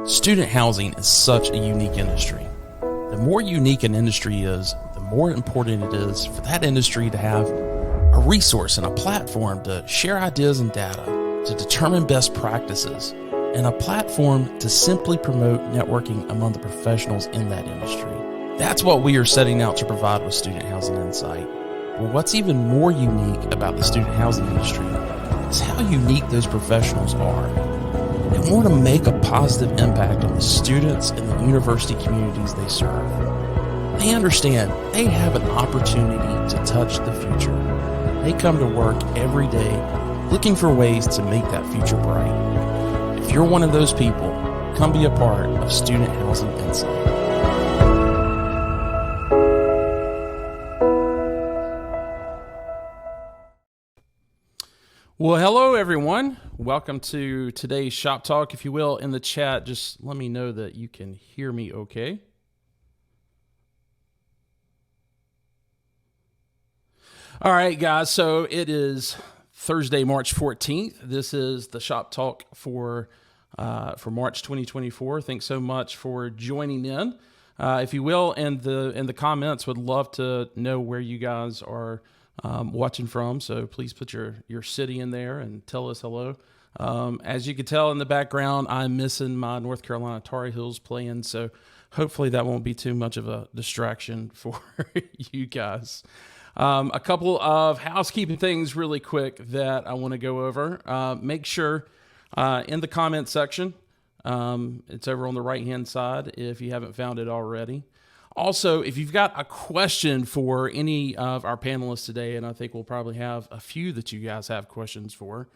Student housing is such a unique industry. The more unique an industry is, the more important it is for that industry to have a resource and a platform to share ideas and data, to determine best practices, and a platform to simply promote networking among the professionals in that industry. That's what we are setting out to provide with Student Housing Insight. But what's even more unique about the student housing industry is how unique those professionals are. They want to make a positive impact on the students and the university communities they serve. They understand they have an opportunity to touch the future. They come to work every day looking for ways to make that future bright. If you're one of those people, come be a part of Student Housing Insight. Well, hello, everyone. Welcome to today's Shop Talk. If you will, in the chat, just let me know that you can hear me okay. All right, guys. So it is Thursday, March 14th. This is the Shop Talk for March 2024. Thanks so much for joining in. If you will, in the comments, would love to know where you guys are watching from. So please put your city in there and tell us hello. As you can tell in the background, I'm missing my North Carolina Tar Heels playing. So hopefully that won't be too much of a distraction for you guys. A couple of housekeeping things really quick that I want to go over. Make sure in the comment section, it's over on the right-hand side if you haven't found it already. Also, if you've got a question for any of our panelists today, and I think we'll probably have a few that you guys have questions for,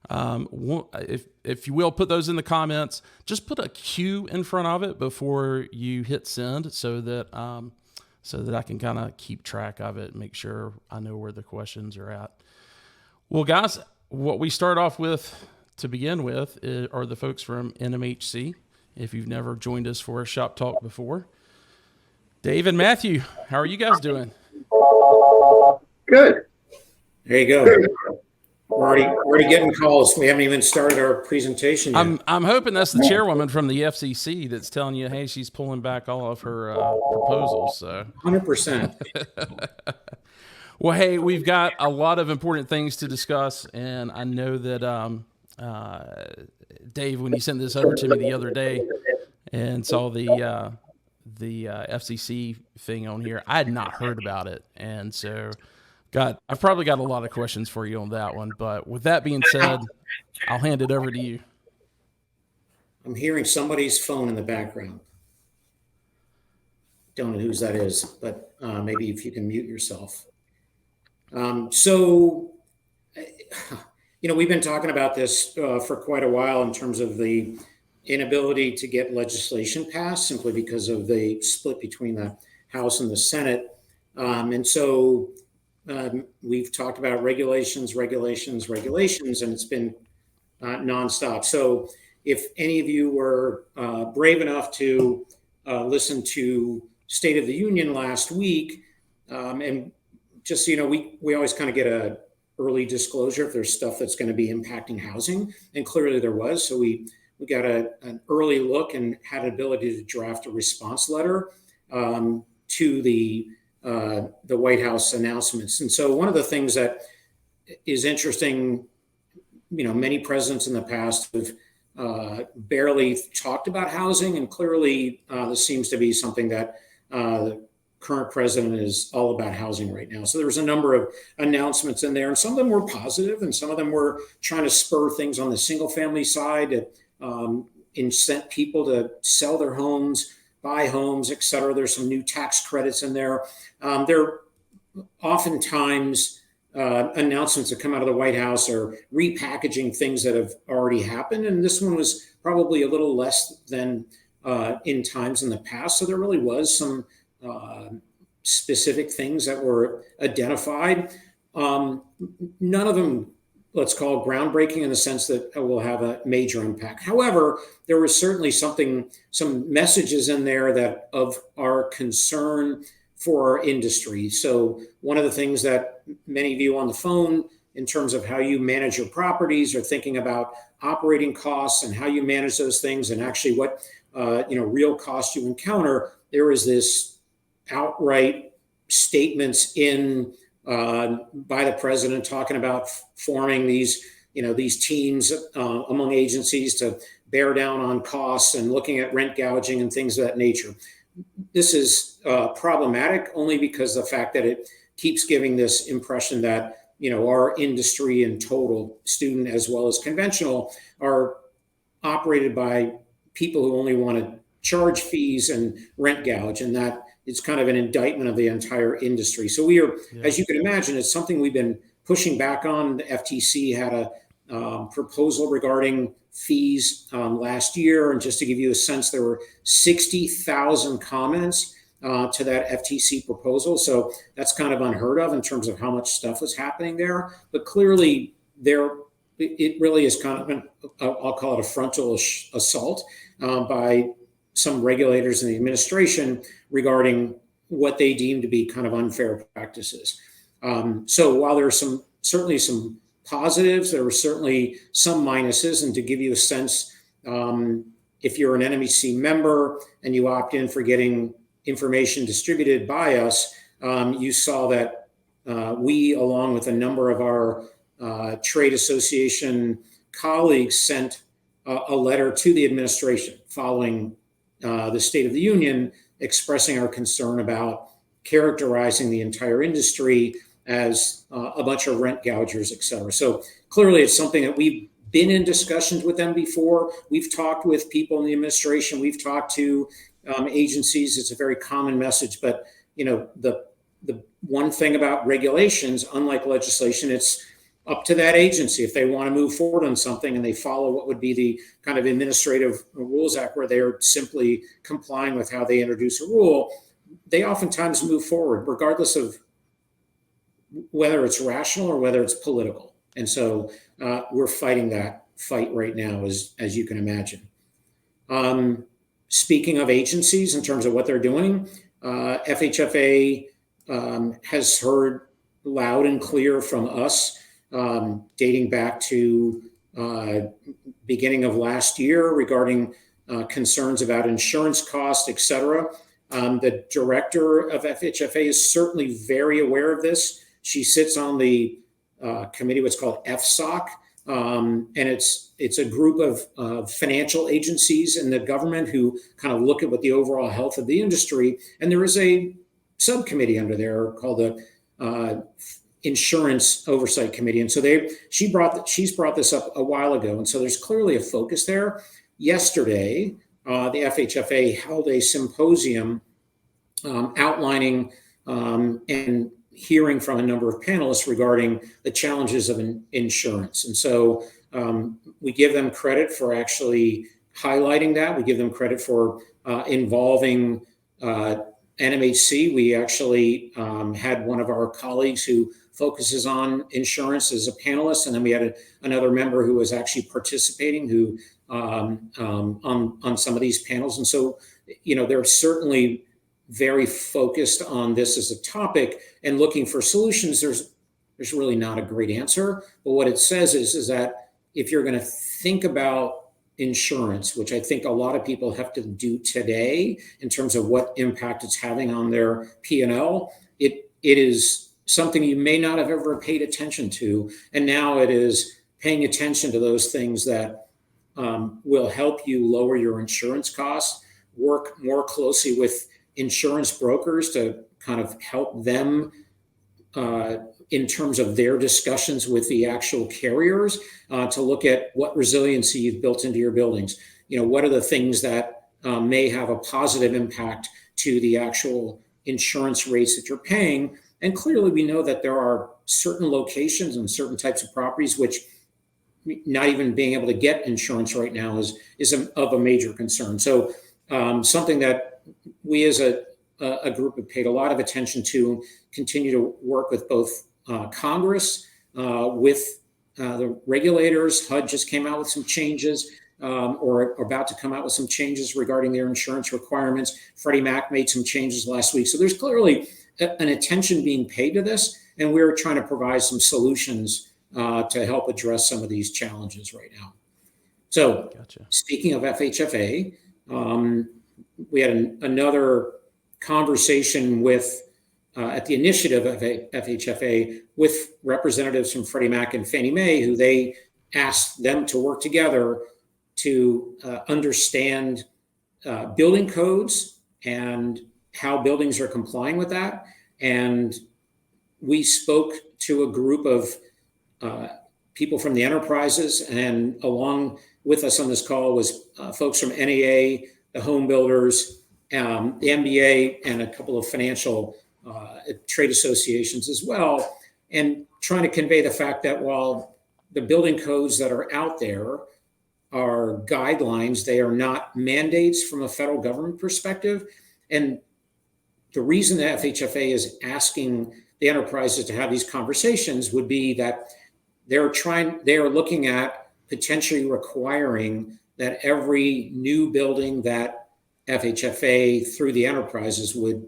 if you will, put those in the comments. Just put a Q in front of it before you hit send so that I can kind of keep track of it and make sure I know where the questions are at. Well, guys, what we start off with to begin with are the folks from NMHC. If you've never joined us for a Shop Talk before, Dave and Matthew, how are you guys doing? Good. There you go. We're already getting calls. We haven't even started our presentation yet. I'm hoping that's the chairwoman from the FCC that's telling you, hey, she's pulling back all of her proposals. So 100%. Well, hey, we've got a lot of important things to discuss, and I know that Dave, when you sent this over to me the other day and saw the FCC thing on here, I had not heard about it, and so I've probably got a lot of questions for you on that one. But with that being said, I'll hand it over to you. I'm hearing somebody's phone in the background. Don't know whose that is, but maybe if you can mute yourself. We've been talking about this for quite a while in terms of the inability to get legislation passed simply because of the split between the House and the Senate. We've talked about regulations, and it's been nonstop. So if any of you were brave enough to listen to State of the Union last week, and just, we always kind of get a early disclosure if there's stuff that's going to be impacting housing, and clearly there was. So we got an early look and had an ability to draft a response letter to the White House announcements. And so one of the things that is interesting, many presidents in the past have barely talked about housing, and clearly this seems to be something that the current president is all about housing right now. So there was a number of announcements in there, and some of them were positive, and some of them were trying to spur things on the single family side to incent people to sell their homes, buy homes, et cetera. There's some new tax credits in there. There are oftentimes announcements that come out of the White House are repackaging things that have already happened. And this one was probably a little less than in times in the past. So there really was some specific things that were identified. None of them, let's call groundbreaking in the sense that it will have a major impact. However, there was certainly some messages in there that of our concern for our industry. So one of the things that many of you on the phone in terms of how you manage your properties, or thinking about operating costs and how you manage those things, and actually what real costs you encounter, there is this outright statements by the president talking about forming these teams among agencies to bear down on costs and looking at rent gouging and things of that nature. This is problematic only because the fact that it keeps giving this impression that our industry in total, student as well as conventional, are operated by people who only want to charge fees and rent gouge, and that it's kind of an indictment of the entire industry. So we are, as you can imagine, it's something we've been pushing back on. The FTC had a proposal regarding fees last year, and just to give you a sense, there were 60,000 comments to that FTC proposal. So that's kind of unheard of in terms of how much stuff was happening there. But clearly, it really is kind of I'll call it a frontal assault by some regulators in the administration regarding what they deem to be kind of unfair practices. So while there are certainly some positives, there were certainly some minuses. And to give you a sense, if you're an NMHC member and you opt in for getting information distributed by us, you saw that we, along with a number of our trade association colleagues, sent a letter to the administration following the State of the Union, expressing our concern about characterizing the entire industry as a bunch of rent gougers, et cetera. So clearly it's something that we've been in discussions with them before. We've talked with people in the administration. We've talked to agencies. It's a very common message. But, the one thing about regulations, unlike legislation, it's up to that agency. If they want to move forward on something and they follow what would be the kind of Administrative Rules Act, where they're simply complying with how they introduce a rule, they oftentimes move forward, regardless of whether it's rational or whether it's political. And so we're fighting that fight right now, as you can imagine. Speaking of agencies, in terms of what they're doing, FHFA has heard loud and clear from us, dating back to beginning of last year, regarding concerns about insurance costs, et cetera. The director of FHFA is certainly very aware of this. She sits on the committee, what's called FSOC, and it's a group of financial agencies in the government who kind of look at what the overall health of the industry. And there is a subcommittee under there called the Insurance Oversight Committee. And so she's brought this up a while ago. And so there's clearly a focus there. Yesterday, the FHFA held a symposium outlining and hearing from a number of panelists regarding the challenges of insurance. And so we give them credit for actually highlighting that. We give them credit for involving NMHC. We actually had one of our colleagues who focuses on insurance as a panelist, and then we had another member who was actually participating who on some of these panels. And so, they're certainly very focused on this as a topic and looking for solutions. There's really not a great answer, but what it says is that if you're going to think about insurance, which I think a lot of people have to do today in terms of what impact it's having on their P&L, it is something you may not have ever paid attention to. And now it is paying attention to those things that will help you lower your insurance costs, work more closely with insurance brokers to kind of help them in terms of their discussions with the actual carriers to look at what resiliency you've built into your buildings. What are the things that may have a positive impact to the actual insurance rates that you're paying. And clearly we know that there are certain locations and certain types of properties which not even being able to get insurance right now is of a major concern. So something that we as a group have paid a lot of attention to, continue to work with both Congress, with the regulators. HUD just came out with some changes or about to come out with some changes regarding their insurance requirements. Freddie Mac made some changes last week. So there's clearly an attention being paid to this, and we're trying to provide some solutions to help address some of these challenges right now. So, Gotcha. Speaking of FHFA, we had another conversation with at the initiative of FHFA with representatives from Freddie Mac and Fannie Mae, who they asked them to work together to understand building codes and how buildings are complying with that. And we spoke to a group of people from the enterprises, and along with us on this call was folks from NAA, the home builders, the MBA, and a couple of financial trade associations as well, and trying to convey the fact that while the building codes that are out there are guidelines, they are not mandates from a federal government perspective. And the reason the FHFA is asking the enterprises to have these conversations would be that they are looking at potentially requiring that every new building that FHFA through the enterprises would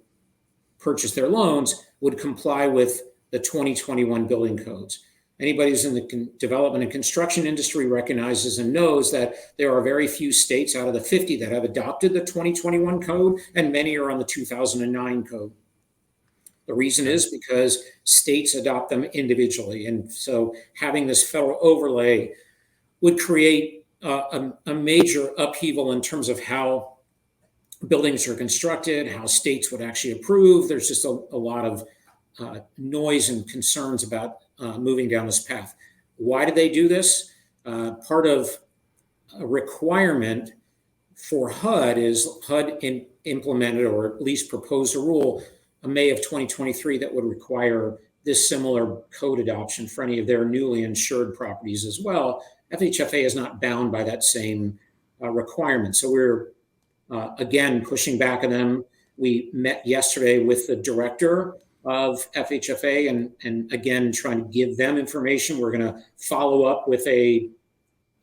purchase their loans would comply with the 2021 building codes. Anybody who's in the development and construction industry recognizes and knows that there are very few states out of the 50 that have adopted the 2021 code, and many are on the 2009 code. The reason is because states adopt them individually. And so having this federal overlay would create a major upheaval in terms of how buildings are constructed, how states would actually approve. There's just a lot of noise and concerns about moving down this path. Why did they do this? Part of a requirement for HUD is HUD implemented, or at least proposed a rule in May of 2023 that would require this similar code adoption for any of their newly insured properties as well. FHFA is not bound by that same requirement. So we're again pushing back on them. We met yesterday with the director of FHFA and again trying to give them information. We're going to follow up with a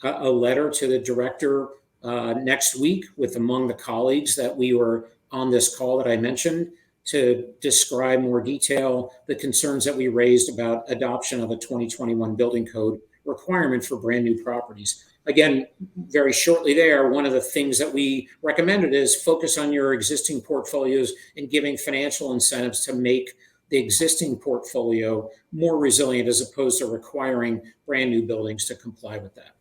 letter to the director next week with among the colleagues that we were on this call that I mentioned, to describe more detail the concerns that we raised about adoption of a 2021 building code requirement for brand new properties. Again, very shortly there, one of the things that we recommended is focus on your existing portfolios and giving financial incentives to make the existing portfolio more resilient, as opposed to requiring brand new buildings to comply with that.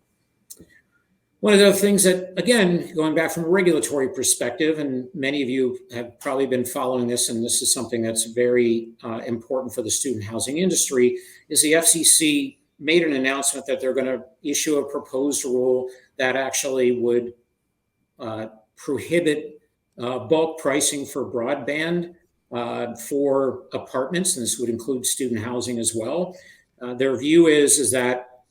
One of the things that, again, going back from a regulatory perspective, and many of you have probably been following this, and this is something that's very important for the student housing industry, is the FCC made an announcement that they're going to issue a proposed rule that actually would prohibit bulk pricing for broadband for apartments, and this would include student housing as well. Their view is that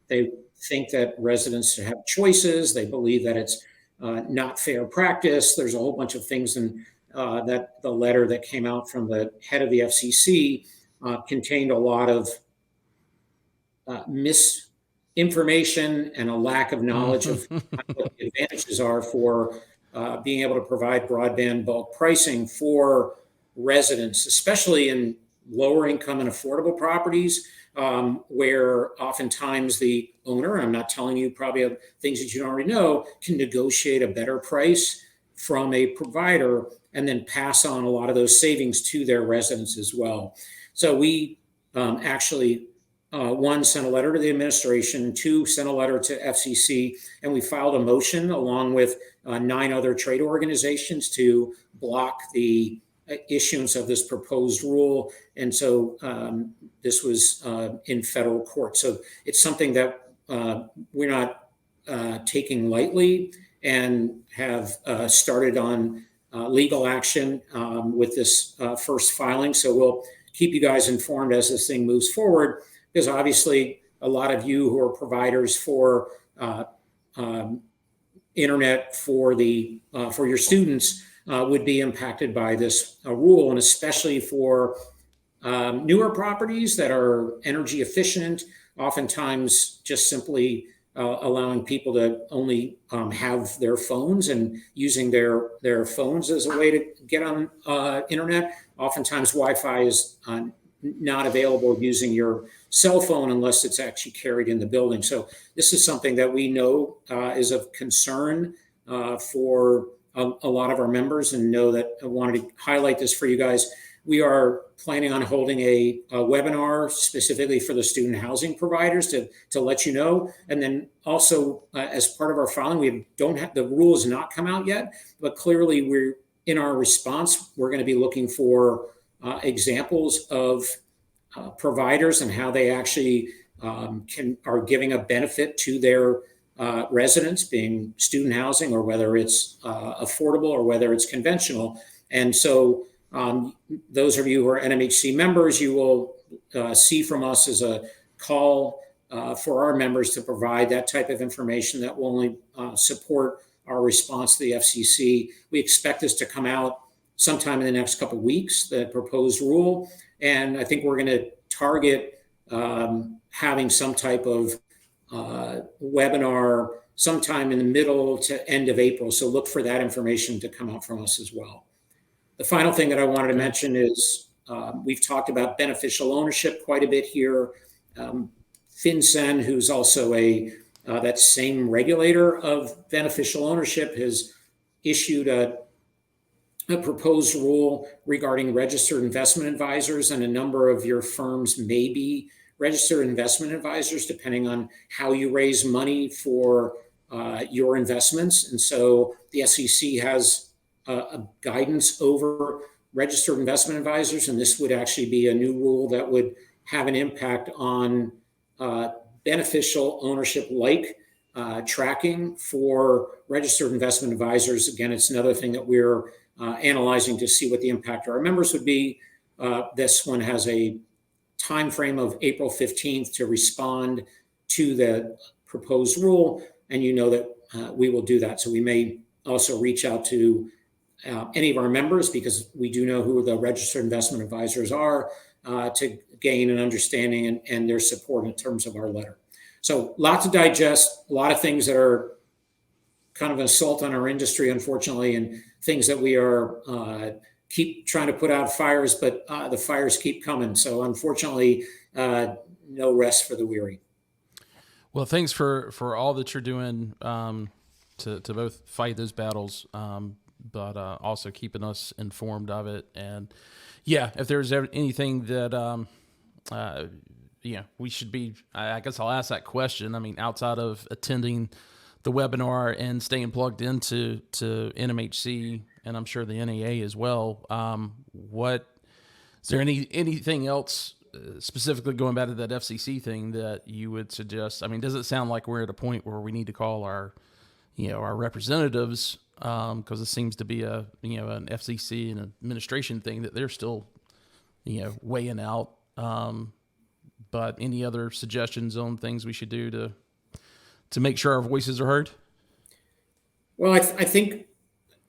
they think that residents should have choices. They believe that it's not fair practice. There's a whole bunch of things in that the letter that came out from the head of the FCC contained a lot of misinformation and a lack of knowledge of what the advantages are for being able to provide broadband bulk pricing for residents, especially in lower income and affordable properties, where oftentimes the owner, I'm not telling you probably things that you don't already know, can negotiate a better price from a provider and then pass on a lot of those savings to their residents as well. So we actually, one, sent a letter to the administration, two, sent a letter to FCC, and we filed a motion along with 9 other trade organizations to block the issuance of this proposed rule. And so this was in federal court. So it's something that we're not taking lightly, and have started on legal action with this first filing. So we'll keep you guys informed as this thing moves forward, because obviously a lot of you who are providers for internet for your students would be impacted by this rule, and especially for newer properties that are energy efficient, oftentimes just simply allowing people to only have their phones and using their phones as a way to get on internet. Oftentimes Wi-Fi is not available using your cell phone unless it's actually carried in the building. So this is something that we know is of concern for a lot of our members, and know that I wanted to highlight this for you guys. We are planning on holding a webinar specifically for the student housing providers to let you know. And then also as part of our filing, we don't have, the rule has not come out yet, but clearly we're in our response, we're going to be looking for examples of providers and how they actually are giving a benefit to their residents, being student housing, or whether it's affordable or whether it's conventional. And so those of you who are NMHC members, you will see from us as a call for our members to provide that type of information that will only support our response to the FCC. We expect this to come out sometime in the next couple of weeks, the proposed rule. And I think we're going to target having some type of webinar sometime in the middle to end of April. So look for that information to come out from us as well. The final thing that I wanted to mention is we've talked about beneficial ownership quite a bit here. FinCEN, who's also that same regulator of beneficial ownership, has issued a proposed rule regarding registered investment advisors, and a number of your firms may be registered investment advisors depending on how you raise money for your investments. And so the SEC has a guidance over registered investment advisors, and this would actually be a new rule that would have an impact on beneficial ownership like tracking for registered investment advisors. Again, it's another thing that we're analyzing to see what the impact of our members would be. This one has a time frame of April 15th to respond to the proposed rule, and you know that we will do that. So we may also reach out to any of our members, because we do know who the registered investment advisors are, to gain an understanding and their support in terms of our letter. So lots to digest, a lot of things that are kind of an assault on our industry, unfortunately, and things that we are keep trying to put out fires, but the fires keep coming. So unfortunately, no rest for the weary. Well, thanks for all that you're doing to both fight those battles, but also keeping us informed of it. And yeah, if there's anything that we should be, I guess I'll ask that question. I mean, outside of attending the webinar and staying plugged into NMHC, and I'm sure the NAA as well, is there anything else specifically going back to that FCC thing that you would suggest? I mean, does it sound like we're at a point where we need to call our representatives, because it seems to be an FCC and administration thing that they're still, weighing out. But any other suggestions on things we should do to make sure our voices are heard? Well, I think,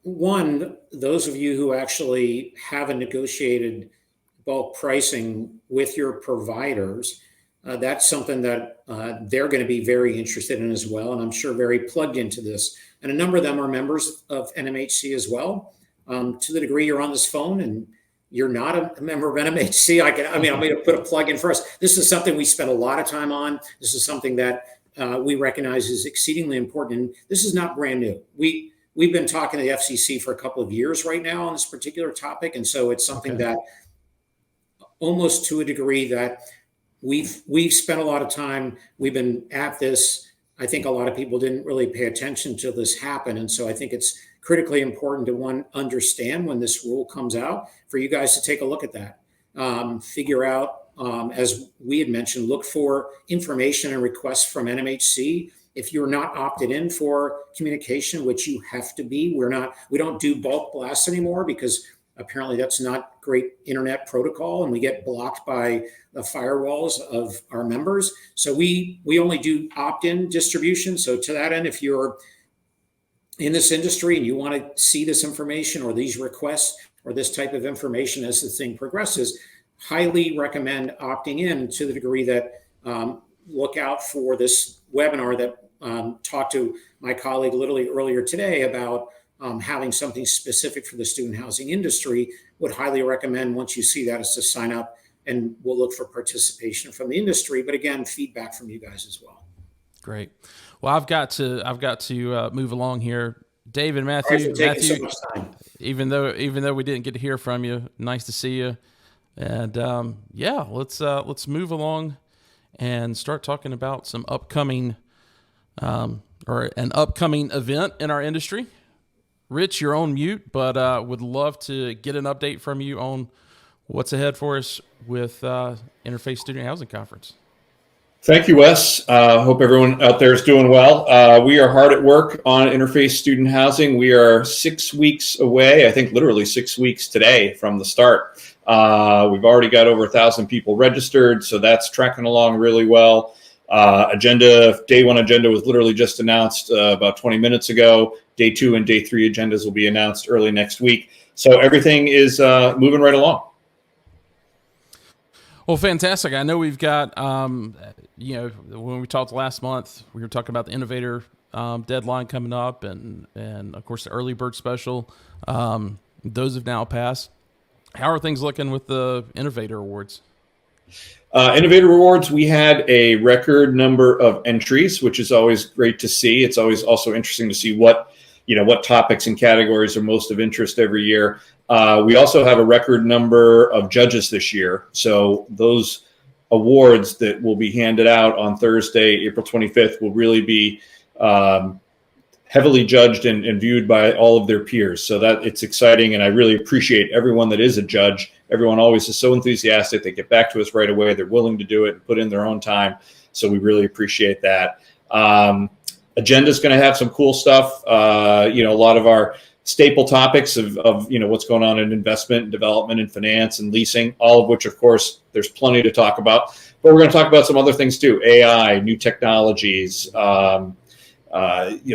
one, those of you who actually have a negotiated bulk pricing with your providers, that's something that they're going to be very interested in as well, and I'm sure very plugged into this. And a number of them are members of NMHC as well. To the degree you're on this phone and you're not a member of NMHC, I'm going to put a plug in for us. This is something we spend a lot of time on. This is something that we recognize is exceedingly important, and this is not brand new. We've been talking to the FCC for a couple of years right now on this particular topic, and so it's something that almost to a degree that we've spent a lot of time. We've been at this. I think a lot of people didn't really pay attention till this happened, and so I think it's critically important to understand when this rule comes out for you guys to take a look at that, figure out. As we had mentioned, look for information and requests from NMHC. If you're not opted in for communication, which you have to be, we don't do bulk blasts anymore because apparently that's not great internet protocol, and we get blocked by the firewalls of our members. So we only do opt-in distribution. So to that end, if you're in this industry and you want to see this information or these requests or this type of information as the thing progresses, highly recommend opting in, to the degree that look out for this webinar that talked to my colleague literally earlier today about having something specific for the student housing industry. Would highly recommend, once you see that, is to sign up and we'll look for participation from the industry. But again, feedback from you guys as well. Great. Well, I've got to move along here. David, Matthew, Sorry for taking so much time. Even though we didn't get to hear from you, nice to see you. And let's move along and start talking about some upcoming or an upcoming event in our industry. Rich, you're on mute, but would love to get an update from you on what's ahead for us with Interface Student Housing Conference. Thank you, Wes. Hope everyone out there is doing well. We are hard at work on Interface Student Housing. We are 6 weeks away, I think literally 6 weeks today from the start. We've already got over 1,000 people registered, so that's tracking along really well. Day one agenda was literally just announced about 20 minutes ago. Day 2 and day 3 agendas will be announced early next week. So everything is moving right along. Well, fantastic. I know we've got, when we talked last month, we were talking about the Innovator deadline coming up and of course, the early bird special. Those have now passed. How are things looking with the Innovator Awards? Innovator Awards, we had a record number of entries, which is always great to see. It's always also interesting to see what topics and categories are most of interest every year. We also have a record number of judges this year. So those awards that will be handed out on Thursday, April 25th, will really be heavily judged and viewed by all of their peers. So that it's exciting. And I really appreciate everyone that is a judge. Everyone always is so enthusiastic. They get back to us right away. They're willing to do it and put in their own time. So we really appreciate that. Agenda is going to have some cool stuff. A lot of our staple topics of what's going on in investment, development, and finance and leasing, all of which, of course, there's plenty to talk about. But we're going to talk about some other things too: AI, new technologies,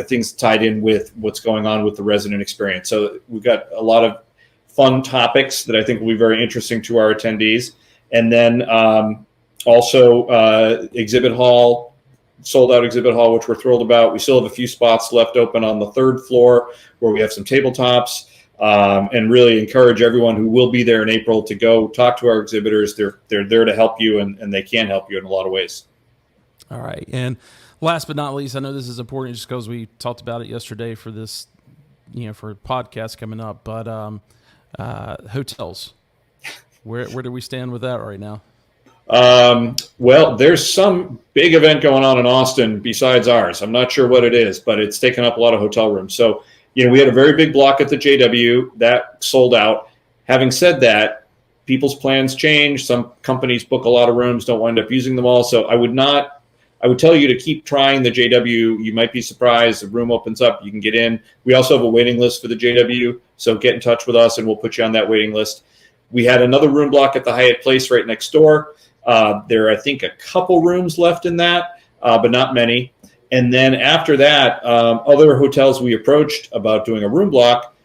things tied in with what's going on with the resident experience. So we've got a lot of fun topics that I think will be very interesting to our attendees. And then also exhibit hall. Sold out exhibit hall, which we're thrilled about. We still have a few spots left open on the 3rd floor where we have some tabletops, and really encourage everyone who will be there in April to go talk to our exhibitors. They're there to help you, and they can help you in a lot of ways. All right. And last but not least, I know this is important just because we talked about it yesterday for this, for a podcast coming up, but hotels. Where do we stand with that right now? Well, there's some big event going on in Austin besides ours. I'm not sure what it is, but it's taken up a lot of hotel rooms. So, we had a very big block at the JW that sold out. Having said that, people's plans change. Some companies book a lot of rooms, don't wind up using them all. So I would tell you to keep trying the JW. You might be surprised. The room opens up, you can get in. We also have a waiting list for the JW. So get in touch with us and we'll put you on that waiting list. We had another room block at the Hyatt Place right next door. There are, I think, a couple rooms left in that, but not many. And then after that, other hotels we approached about doing a room block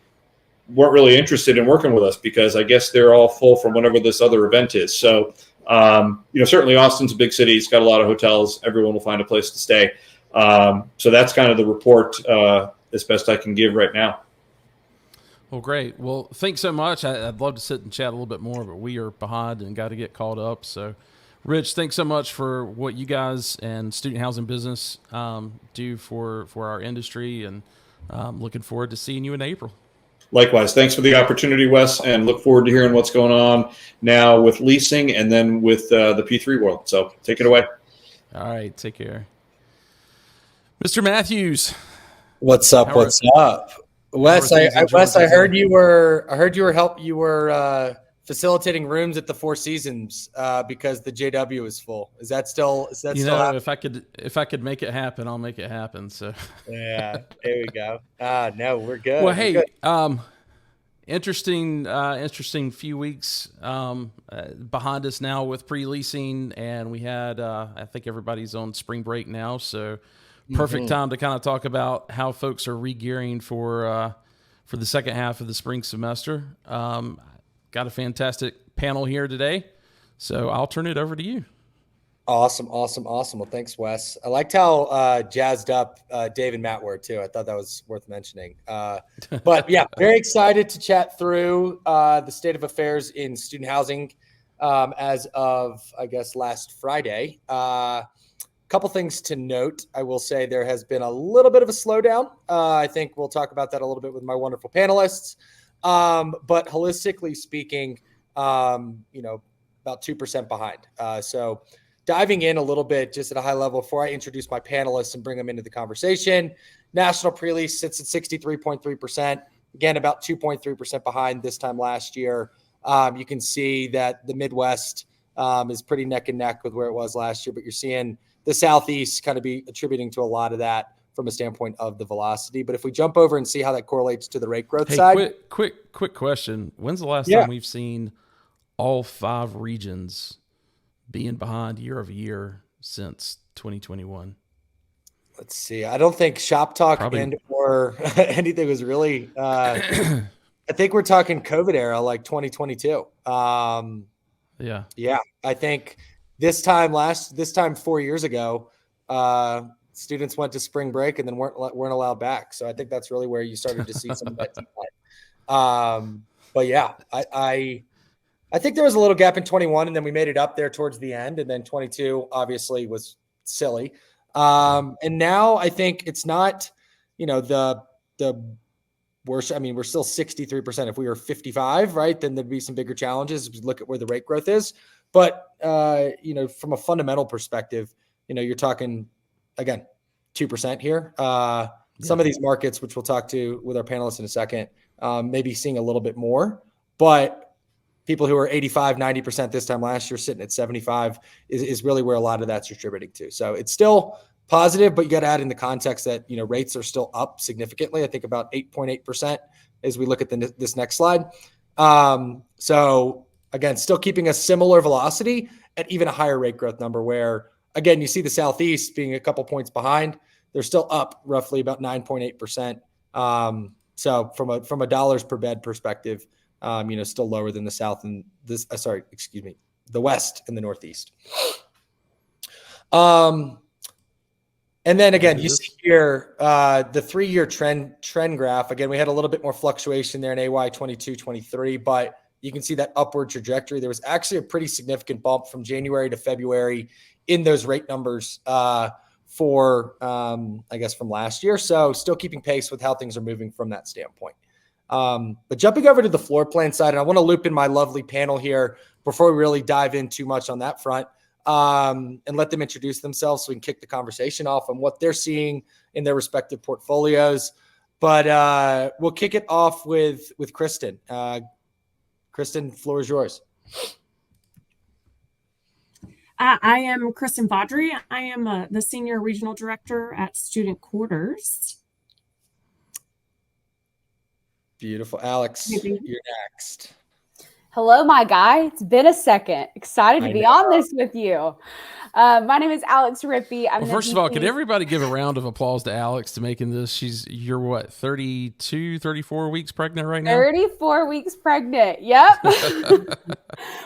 weren't really interested in working with us because I guess they're all full from whatever this other event is. So, certainly Austin's a big city. It's got a lot of hotels. Everyone will find a place to stay. So that's kind of the report as best I can give right now. Well, great. Well, thanks so much. I'd love to sit and chat a little bit more, but we are behind and got to get caught up. So, Rich, thanks so much for what you guys and student housing business do for our industry, and looking forward to seeing you in April. Likewise. Thanks for the opportunity, Wes, and look forward to hearing what's going on now with leasing and then with the P3 world. So take it away. All right. Take care. Mr. Matthews. What's up? What's up? Wes, I heard you were facilitating rooms at the Four Seasons because the JW is full. Is that still happening? If I could make it happen, I'll make it happen. So yeah, there we go. No, we're good. Well, hey, interesting few weeks behind us now with pre-leasing, and we had I think everybody's on spring break now, so perfect time to kind of talk about how folks are re-gearing for the second half of the spring semester. Got a fantastic panel here today, so I'll turn it over to you. Awesome. Well, thanks, Wes. I liked how jazzed up Dave and Matt were too. I thought that was worth mentioning. But yeah, very excited to chat through the state of affairs in student housing as of, I guess, last Friday. Couple things to note. I will say there has been a little bit of a slowdown. I think we'll talk about that a little bit with my wonderful panelists. But holistically speaking, about 2% behind. So diving in a little bit, just at a high level before I introduce my panelists and bring them into the conversation, national pre-lease sits at 63.3%. Again, about 2.3% behind this time last year. You can see that the Midwest is pretty neck and neck with where it was last year, but you're seeing the Southeast kind of be attributing to a lot of that from a standpoint of the velocity. But if we jump over and see how that correlates to the rate growth side. Quick question. When's the last time we've seen all 5 regions being behind year over year since 2021? Let's see. I don't think ShopTalk and or anything was really I think we're talking COVID era, like 2022. Yeah. I think this time 4 years ago, students went to spring break and then weren't allowed back. So I think that's really where you started to see some of that decline. But yeah, I think there was a little gap in 21, and then we made it up there towards the end, and then 22 obviously was silly. And now I think it's not, the worst. I mean, we're still 63%. If we were 55, right, then there'd be some bigger challenges. Look at where the rate growth is. But, from a fundamental perspective, you're talking, again, 2% here. Some of these markets, which we'll talk to with our panelists in a second, maybe seeing a little bit more. But people who are 85, 90% this time last year sitting at 75 is really where a lot of that's contributing to. So it's still positive, but you got to add in the context that, rates are still up significantly. I think about 8.8% as we look at this next slide. So again, still keeping a similar velocity at even a higher rate growth number where, again, you see the Southeast being a couple points behind. They're still up roughly about 9.8%. So from a dollars per bed perspective, still lower than the South and the West and the Northeast. And then again, you see here the 3-year trend graph. Again, we had a little bit more fluctuation there in AY 22, 23, but you can see that upward trajectory. There was actually a pretty significant bump from January to February in those rate numbers for, I guess, from last year. So still keeping pace with how things are moving from that standpoint. But jumping over to the floor plan side, and I want to loop in my lovely panel here before we really dive in too much on that front, and let them introduce themselves so we can kick the conversation off on what they're seeing in their respective portfolios. But we'll kick it off with Kristen. Kristen, floor is yours. I am Kristen Vaudry. I am the Senior Regional Director at Student Quarters. Beautiful. Alex, you're next. Hello, my guy. It's been a second. Excited to be on this with you. My name is Alex Rippey. Well, first of all, can everybody give a round of applause to Alex to making this? You're what, 32, 34 weeks pregnant right now? 34 weeks pregnant. Yep.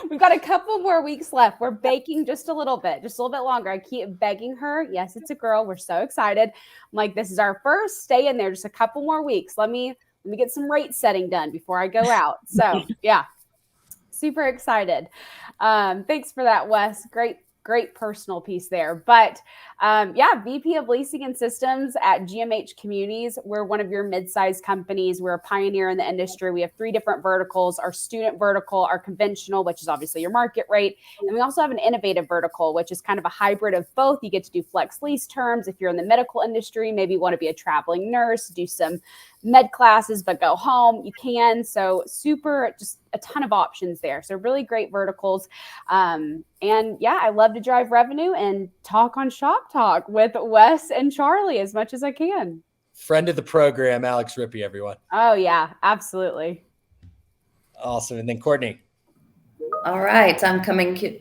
We've got a couple more weeks left. We're baking just a little bit longer. I keep begging her. Yes, it's a girl. We're so excited. I'm like, this is our first. Stay in there just a couple more weeks. Let me get some rate setting done before I go out. So yeah, super excited. Thanks for that, Wes. Great personal piece there. But VP of Leasing and Systems at GMH Communities. We're one of your mid-sized companies. We're a pioneer in the industry. We have 3 different verticals: our student vertical, our conventional, which is obviously your market rate. And we also have an innovative vertical, which is kind of a hybrid of both. You get to do flex lease terms. If you're in the medical industry, maybe you want to be a traveling nurse, do some med classes, but go home, you can. So super, just a ton of options there. So really great verticals. And yeah, I love to drive revenue and talk on ShopTalk with Wes and Charlie as much as I can. Friend of the program, Alex Rippey, everyone. Oh yeah, absolutely. Awesome. And then Courtney. All right. I'm coming to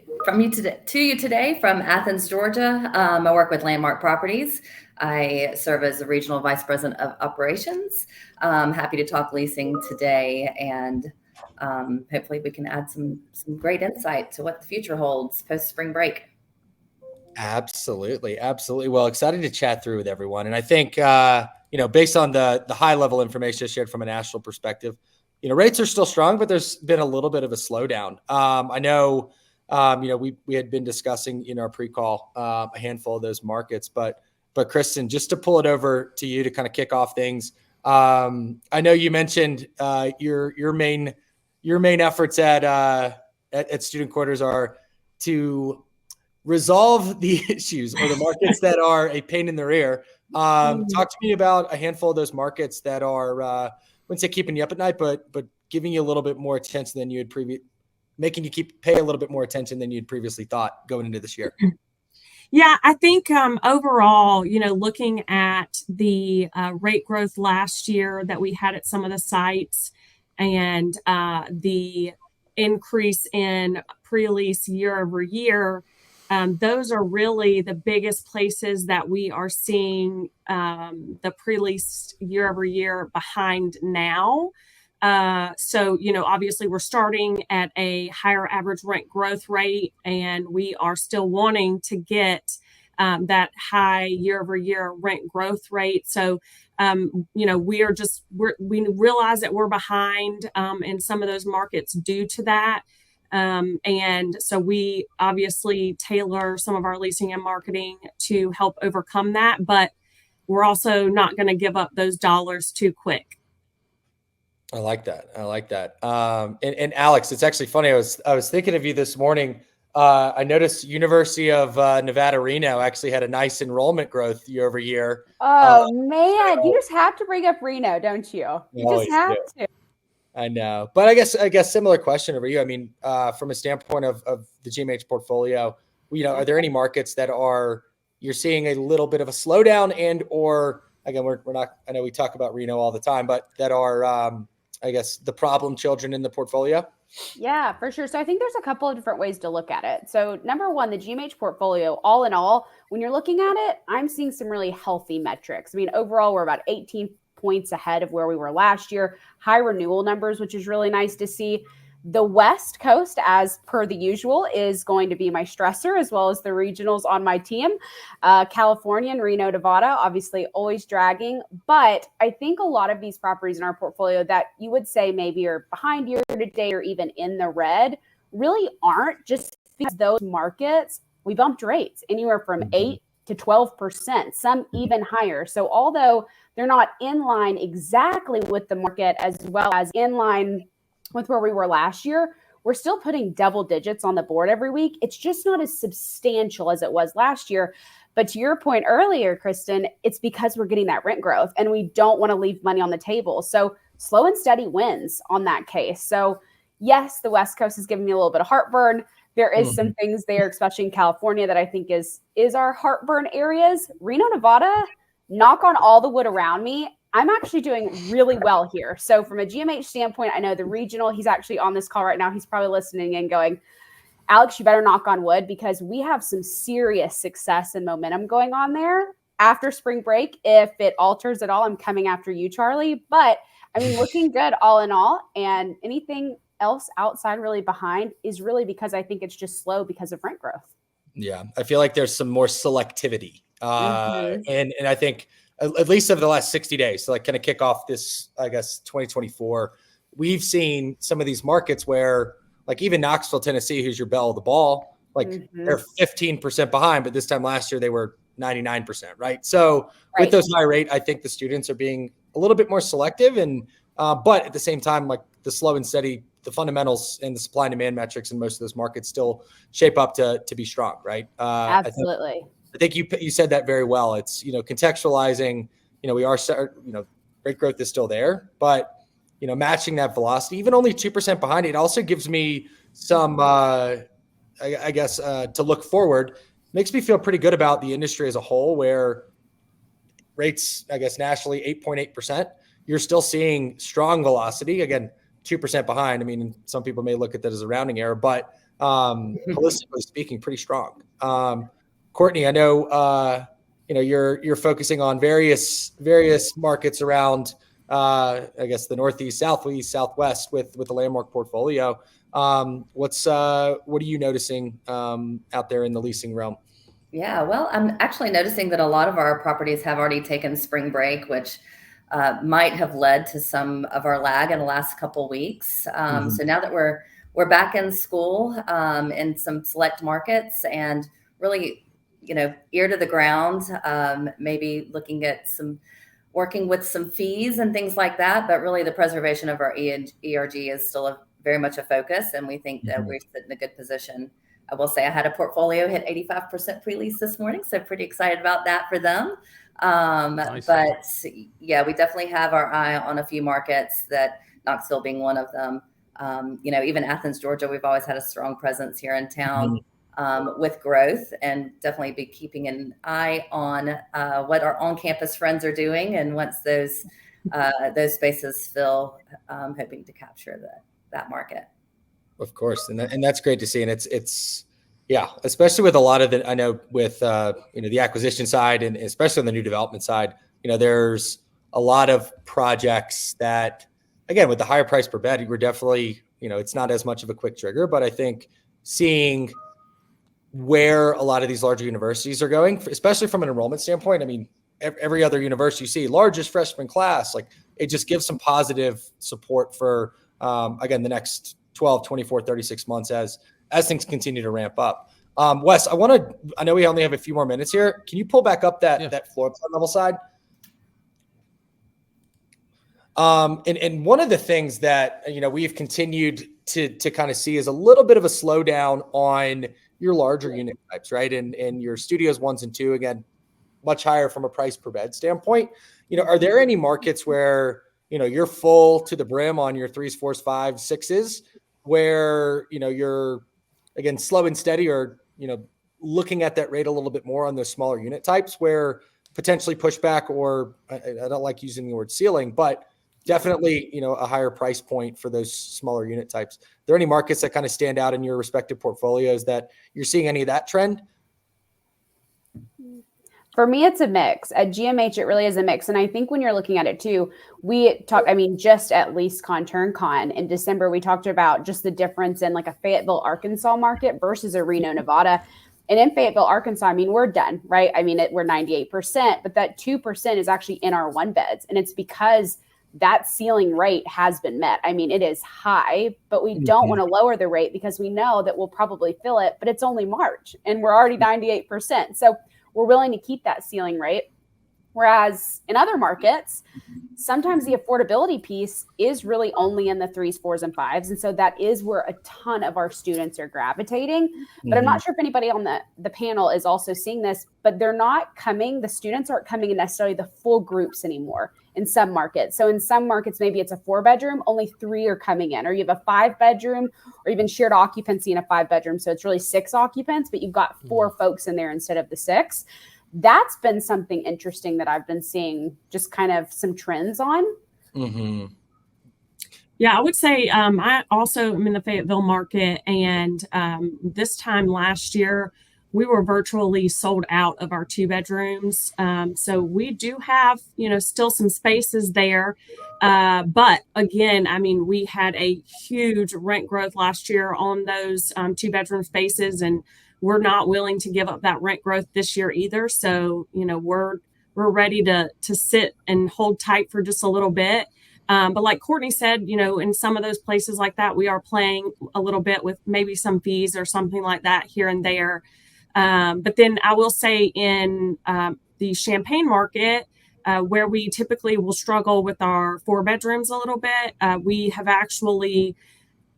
you today from Athens, Georgia. I work with Landmark Properties. I serve as the Regional Vice President of Operations. Happy to talk leasing today, and hopefully we can add some great insight to what the future holds post spring break. Absolutely. Well, excited to chat through with everyone. And I think, based on the high level information I shared from a national perspective, rates are still strong, but there's been a little bit of a slowdown. I know, we had been discussing in our pre-call a handful of those markets, but Kristen, just to pull it over to you to kind of kick off things. I know you mentioned your main efforts at student quarters are to resolve the issues or the markets that are a pain in the rear. Talk to me about a handful of those markets that are, I wouldn't say keeping you up at night, but giving you a little bit more attention than you had making you pay a little bit more attention than you'd previously thought going into this year. Yeah, I think overall, looking at the rate growth last year that we had at some of the sites and the increase in pre-lease year over year, those are really the biggest places that we are seeing the pre-lease year over year behind now. So, obviously we're starting at a higher average rent growth rate, and we are still wanting to get that high year over year rent growth rate. So, we realize that we're behind in some of those markets due to that. And so we obviously tailor some of our leasing and marketing to help overcome that, but we're also not going to give up those dollars too quick. I like that. And Alex, it's actually funny. I was thinking of you this morning. I noticed University of Nevada, Reno actually had a nice enrollment growth year over year. Oh man, you just have to bring up Reno, don't you? You just have to. I know, but I guess similar question over you. I mean, from a standpoint of the GMH portfolio, are there any markets that you're seeing a little bit of a slowdown or again, we're not, I know we talk about Reno all the time, but that are, I guess, the problem children in the portfolio? Yeah, for sure. So I think there's a couple of different ways to look at it. So number one, the GMH portfolio, all in all, when you're looking at it, I'm seeing some really healthy metrics. I mean, overall, we're about 18 points ahead of where we were last year, high renewal numbers, which is really nice to see. The West Coast, as per the usual, is going to be my stressor, as well as the regionals on my team. California and Reno, Nevada, obviously always dragging. But I think a lot of these properties in our portfolio that you would say maybe are behind year to date or even in the red really aren't, just because those markets, we bumped rates anywhere from 8 to 12%, some even higher. So although they're not in line exactly with the market as well as in line with where we were last year, we're still putting double digits on the board every week. It's just not as substantial as it was last year. But to your point earlier, Kristen, it's because we're getting that rent growth and we don't want to leave money on the table. So slow and steady wins on that case. So yes, the West Coast is giving me a little bit of heartburn. There is some things there, especially in California, that I think is our heartburn areas. Reno, Nevada, knock on all the wood around me, I'm actually doing really well here. So from a GMH standpoint, I know the regional, he's actually on this call right now. He's probably listening and going, Alex, you better knock on wood, because we have some serious success and momentum going on there. After spring break, if it alters at all, I'm coming after you, Charlie. But I mean, looking good all in all. And anything else outside really behind is really because I think it's just slow because of rent growth. Yeah, I feel like there's some more selectivity. And I think at least over the last 60 days, to like kind of kick off this, I guess, 2024, we've seen some of these markets where, like even Knoxville, Tennessee, who's your belle of the ball, like they're 15% behind, but this time last year they were 99%, right? So with those high rate, I think the students are being a little bit more selective, and but at the same time, like the slow and steady, the fundamentals and the supply and demand metrics in most of those markets still shape up to be strong, right? Absolutely. I think you said that very well. It's, contextualizing, we are, rate growth is still there, but, matching that velocity, even only 2% behind it, also gives me some, I guess, to look forward, makes me feel pretty good about the industry as a whole, where rates, I guess, nationally 8.8%, you're still seeing strong velocity. Again, 2% behind. I mean, some people may look at that as a rounding error, but holistically speaking, pretty strong. Courtney, I know you're focusing on various markets around I guess the Northeast, Southeast, Southwest with the Landmark portfolio. What are you noticing out there in the leasing realm? Yeah, well, I'm actually noticing that a lot of our properties have already taken spring break, which might have led to some of our lag in the last couple of weeks. So now that we're back in school in some select markets and really, ear to the ground, maybe looking at working with some fees and things like that. But really the preservation of our ERG is still very much a focus. And we think that we're in a good position. I will say I had a portfolio hit 85% pre-lease this morning. So pretty excited about that for them. Nice. But yeah, we definitely have our eye on a few markets, that Knoxville being one of them. Even Athens, Georgia, we've always had a strong presence here in town with growth, and definitely be keeping an eye on what our on-campus friends are doing. And once those spaces fill, hoping to capture that market. Of course. And that's great to see. And it's especially with a lot of I know with, the acquisition side, and especially on the new development side, there's a lot of projects that, again, with the higher price per bed, we're definitely, it's not as much of a quick trigger, but I think seeing where a lot of these larger universities are going, especially from an enrollment standpoint, I mean, every other university you see, largest freshman class, like it just gives some positive support for, again, the next 12, 24, 36 months as things continue to ramp up. Wes, I know we only have a few more minutes here. Can you pull back up that floor plan level side? And one of the things that, we've continued to kind of see is a little bit of a slowdown on your larger unit types, right? And your studios 1s and 2, again, much higher from a price per bed standpoint. Are there any markets where, you're full to the brim on your 3s, 4s, 5s, 6s, where, you're, again, slow and steady, or, looking at that rate a little bit more on those smaller unit types, where potentially pushback, or I don't like using the word ceiling, but definitely, a higher price point for those smaller unit types. Are there any markets that kind of stand out in your respective portfolios that you're seeing any of that trend? For me, it's a mix. At GMH, it really is a mix. And I think when you're looking at it too, just at LeaseCon, TurnCon in December, we talked about just the difference in like a Fayetteville, Arkansas market versus a Reno, Nevada. And in Fayetteville, Arkansas, I mean, we're done, right? I mean, we're 98%, but that 2% is actually in our 1 beds. And it's because that ceiling rate has been met. I mean, it is high, but we don't want to lower the rate because we know that we'll probably fill it, but it's only March and we're already 98%. So we're willing to keep that ceiling rate. Whereas in other markets, sometimes the affordability piece is really only in the 3s, 4s, and 5s. And so that is where a ton of our students are gravitating. But I'm not sure if anybody on the panel is also seeing this, but the students aren't coming in necessarily the full groups anymore in some markets. So in some markets, maybe it's a 4-bedroom, only 3 are coming in, or you have a 5-bedroom, or even shared occupancy in a 5-bedroom. So it's really 6 occupants, but you've got 4 folks in there instead of the 6. That's been something interesting that I've been seeing just kind of some trends on. Yeah, I would say I also am in the Fayetteville market, and this time last year, we were virtually sold out of our 2-bedrooms. So we do have, still some spaces there. But again, I mean, we had a huge rent growth last year on those 2-bedroom spaces, and we're not willing to give up that rent growth this year either. So, we're ready to sit and hold tight for just a little bit. But like Courtney said, in some of those places like that, we are playing a little bit with maybe some fees or something like that here and there. But then I will say in the Champaign market, where we typically will struggle with our 4-bedrooms a little bit, we have actually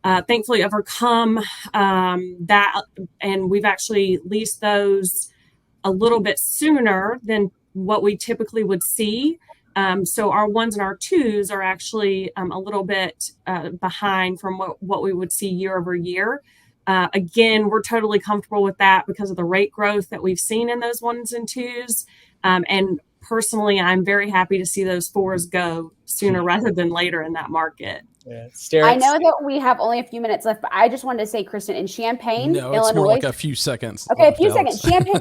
thankfully overcome that, and we've actually leased those a little bit sooner than what we typically would see. So our 1s and our 2s are actually a little bit behind from what we would see year over year. Again, we're totally comfortable with that because of the rate growth that we've seen in those 1s and 2s. And personally, I'm very happy to see those 4s go sooner rather than later in that market. Yeah, I know that we have only a few minutes left, but I just wanted to say, Kristen, in Champaign, No, it's Illinois, more like a few seconds. Okay, a few seconds. Champaign,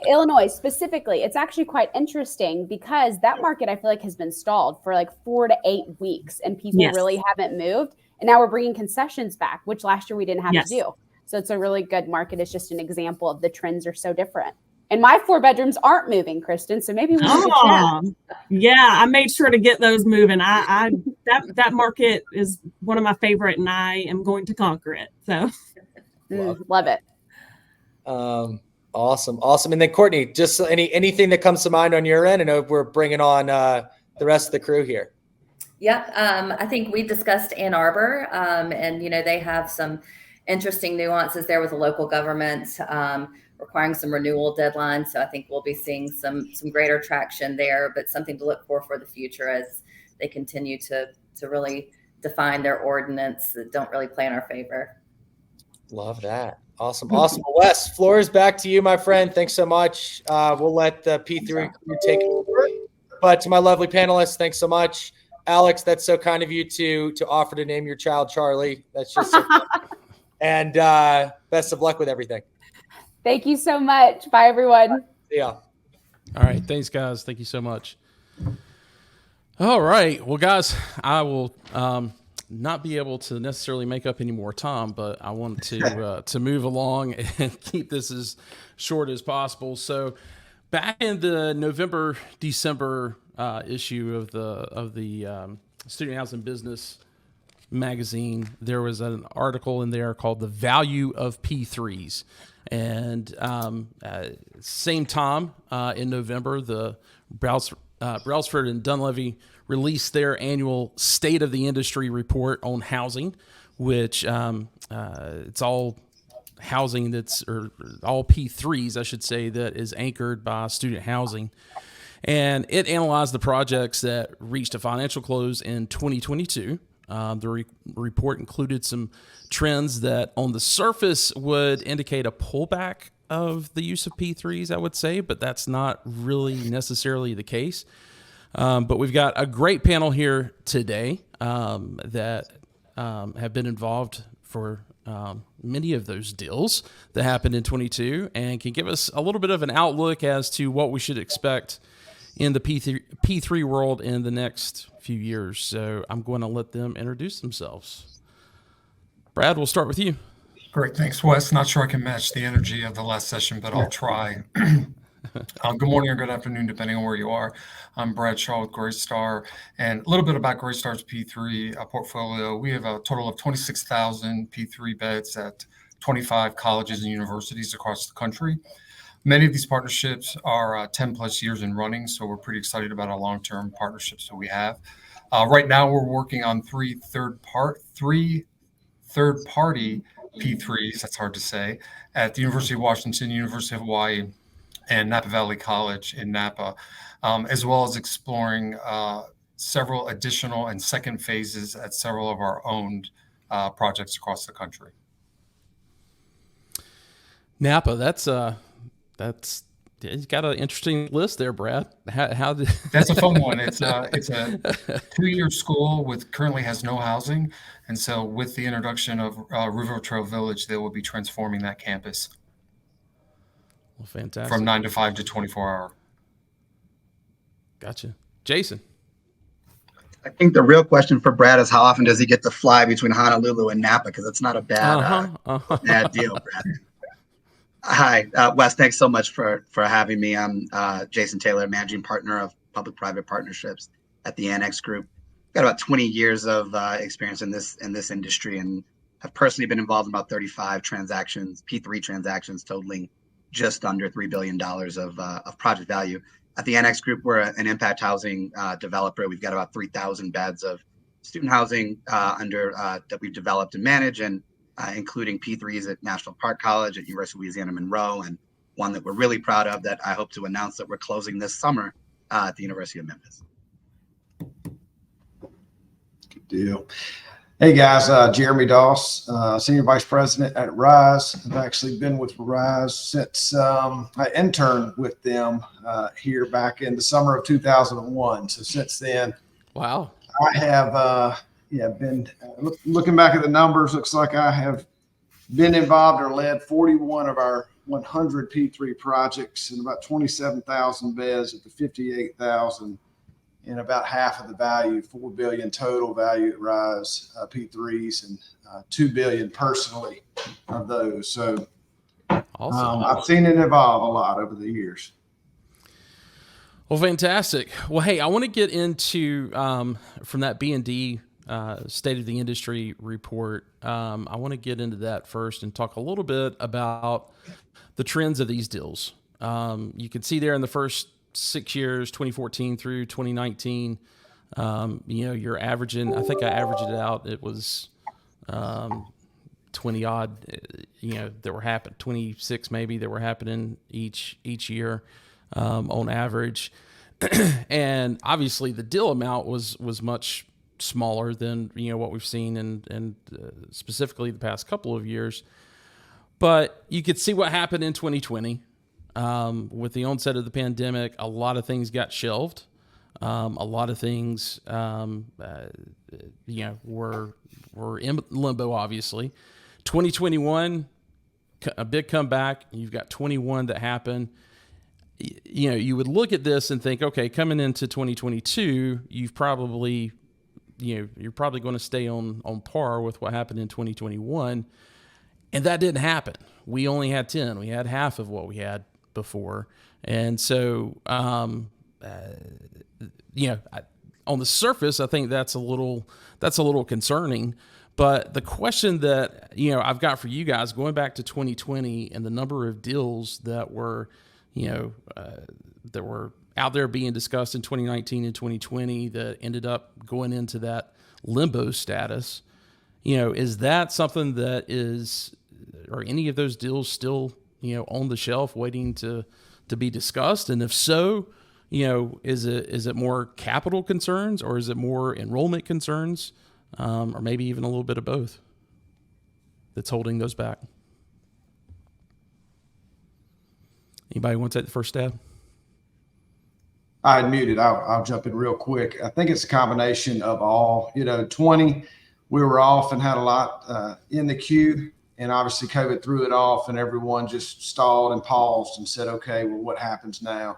Illinois specifically. It's actually quite interesting because that market I feel like has been stalled for like 4 to 8 weeks, and people really haven't moved. And now we're bringing concessions back, which last year we didn't have to do. So it's a really good market. It's just an example of the trends are so different. And my 4 bedrooms aren't moving, Kristen. So maybe we need to chat. Yeah, I made sure to get those moving. That market is one of my favorite, and I am going to conquer it. So love it. Awesome. And then Courtney, just anything that comes to mind on your end? I know we're bringing on the rest of the crew here. Yep. I think we discussed Ann Arbor, and they have some interesting nuances there with the local government requiring some renewal deadlines. So I think we'll be seeing some greater traction there, but something to look for the future as they continue to really define their ordinance that don't really play in our favor. Love that. Awesome. Wes, floor is back to you, my friend. Thanks so much. We'll let the P3 crew take over. But to my lovely panelists, thanks so much. Alex, that's so kind of you to offer to name your child Charlie. That's just so kind. And best of luck with everything. Thank you so much. Bye, everyone. Yeah. All right. Thanks, guys. Thank you so much. All right. Well, guys, I will not be able to necessarily make up any more time, but I want to move along and keep this as short as possible. So back in the November, December issue of the Student Housing Business magazine, there was an article in there called "The Value of P3s," and same time in November, the Brailsford and Dunleavy released their annual State of the Industry report on housing, which it's all housing or all P3s, I should say, that is anchored by student housing. And it analyzed the projects that reached a financial close in 2022. The report included some trends that on the surface would indicate a pullback of the use of P3s, I would say, but that's not really necessarily the case. But we've got a great panel here today that have been involved for many of those deals that happened in 22 and can give us a little bit of an outlook as to what we should expect in the P3 world in the next few years. So I'm going to let them introduce themselves. Brad, we'll start with you. Great. Thanks, Wes. Not sure I can match the energy of the last session, but I'll try. Good morning or good afternoon, depending on where you are. I'm Brad Shaw with Greystar, and a little bit about Greystar's P3 portfolio. We have a total of 26,000 P3 beds at 25 colleges and universities across the country. Many of these partnerships are 10 plus years in running, so we're pretty excited about our long-term partnerships that we have. Right now, we're working on three third-party P3s, that's hard to say, at the University of Washington, University of Hawaii, and Napa Valley College in Napa, as well as exploring several additional and second phases at several of our owned projects across the country. Napa, that's you got an interesting list there, Brad. How did That's a fun one. It's a 2-year school currently has no housing, and so with the introduction of River Trail Village, they will be transforming that campus. Well, fantastic. From 9 to 5 to 24 hour. Gotcha. Jason. I think the real question for Brad is how often does he get to fly between Honolulu and Napa? Because it's not a bad deal, Brad. Hi, Wes. Thanks so much for having me. I'm Jason Taylor, managing partner of public-private partnerships at the Annex Group. Got about 20 years of experience in this industry, and have personally been involved in about 35 transactions, P3 transactions, totaling just under $3 billion of project value. At the Annex Group, we're an impact housing developer. We've got about 3,000 beds of student housing that we've developed and manage, and including P3s at National Park College, at University of Louisiana Monroe, and one that we're really proud of that I hope to announce that we're closing this summer at the University of Memphis. Good deal. Hey guys, Jeremy Doss, Senior Vice President at Rise. I've actually been with Rise since I interned with them here back in the summer of 2001. So since then, wow, I have been looking back at the numbers. Looks like I have been involved or led 41 of our 100 P3 projects and about 27,000 beds at the 58,000. And about half of the value, $4 billion total value at Rise P3s, and $2 billion personally of those. So Awesome. I've seen it evolve a lot over the years. Well, fantastic. Well, hey, I want to get into from that B&D State of the Industry report. I want to get into that first and talk a little bit about the trends of these deals. You can see there in the first 6 years, 2014 through 2019, you're averaging, I think I averaged it out. It was 20 odd, that were happening, 26 maybe that were happening each year on average. And obviously the deal amount was much smaller than, what we've seen and specifically the past couple of years. But you could see what happened in 2020 with the onset of the pandemic. A lot of things got shelved. A lot of things, were in limbo, obviously. 2021, a big comeback. You've got 21 that happened. You would look at this and think, okay, coming into 2022, you're probably going to stay on par with what happened in 2021. And that didn't happen. We only had 10. We had half of what we had before. And so, on the surface, I think that's a little concerning. But the question that, I've got for you guys going back to 2020 and the number of deals that were, that were out there being discussed in 2019 and 2020 that ended up going into that limbo status, is that something that are any of those deals still, on the shelf waiting to be discussed? And if so, is it more capital concerns or is it more enrollment concerns, or maybe even a little bit of both that's holding those back? Anybody want to take the first stab? I had muted. I'll jump in real quick. I think it's a combination of all. 20, we were off and had a lot in the queue, and obviously COVID threw it off, and everyone just stalled and paused and said, "Okay, well, what happens now?"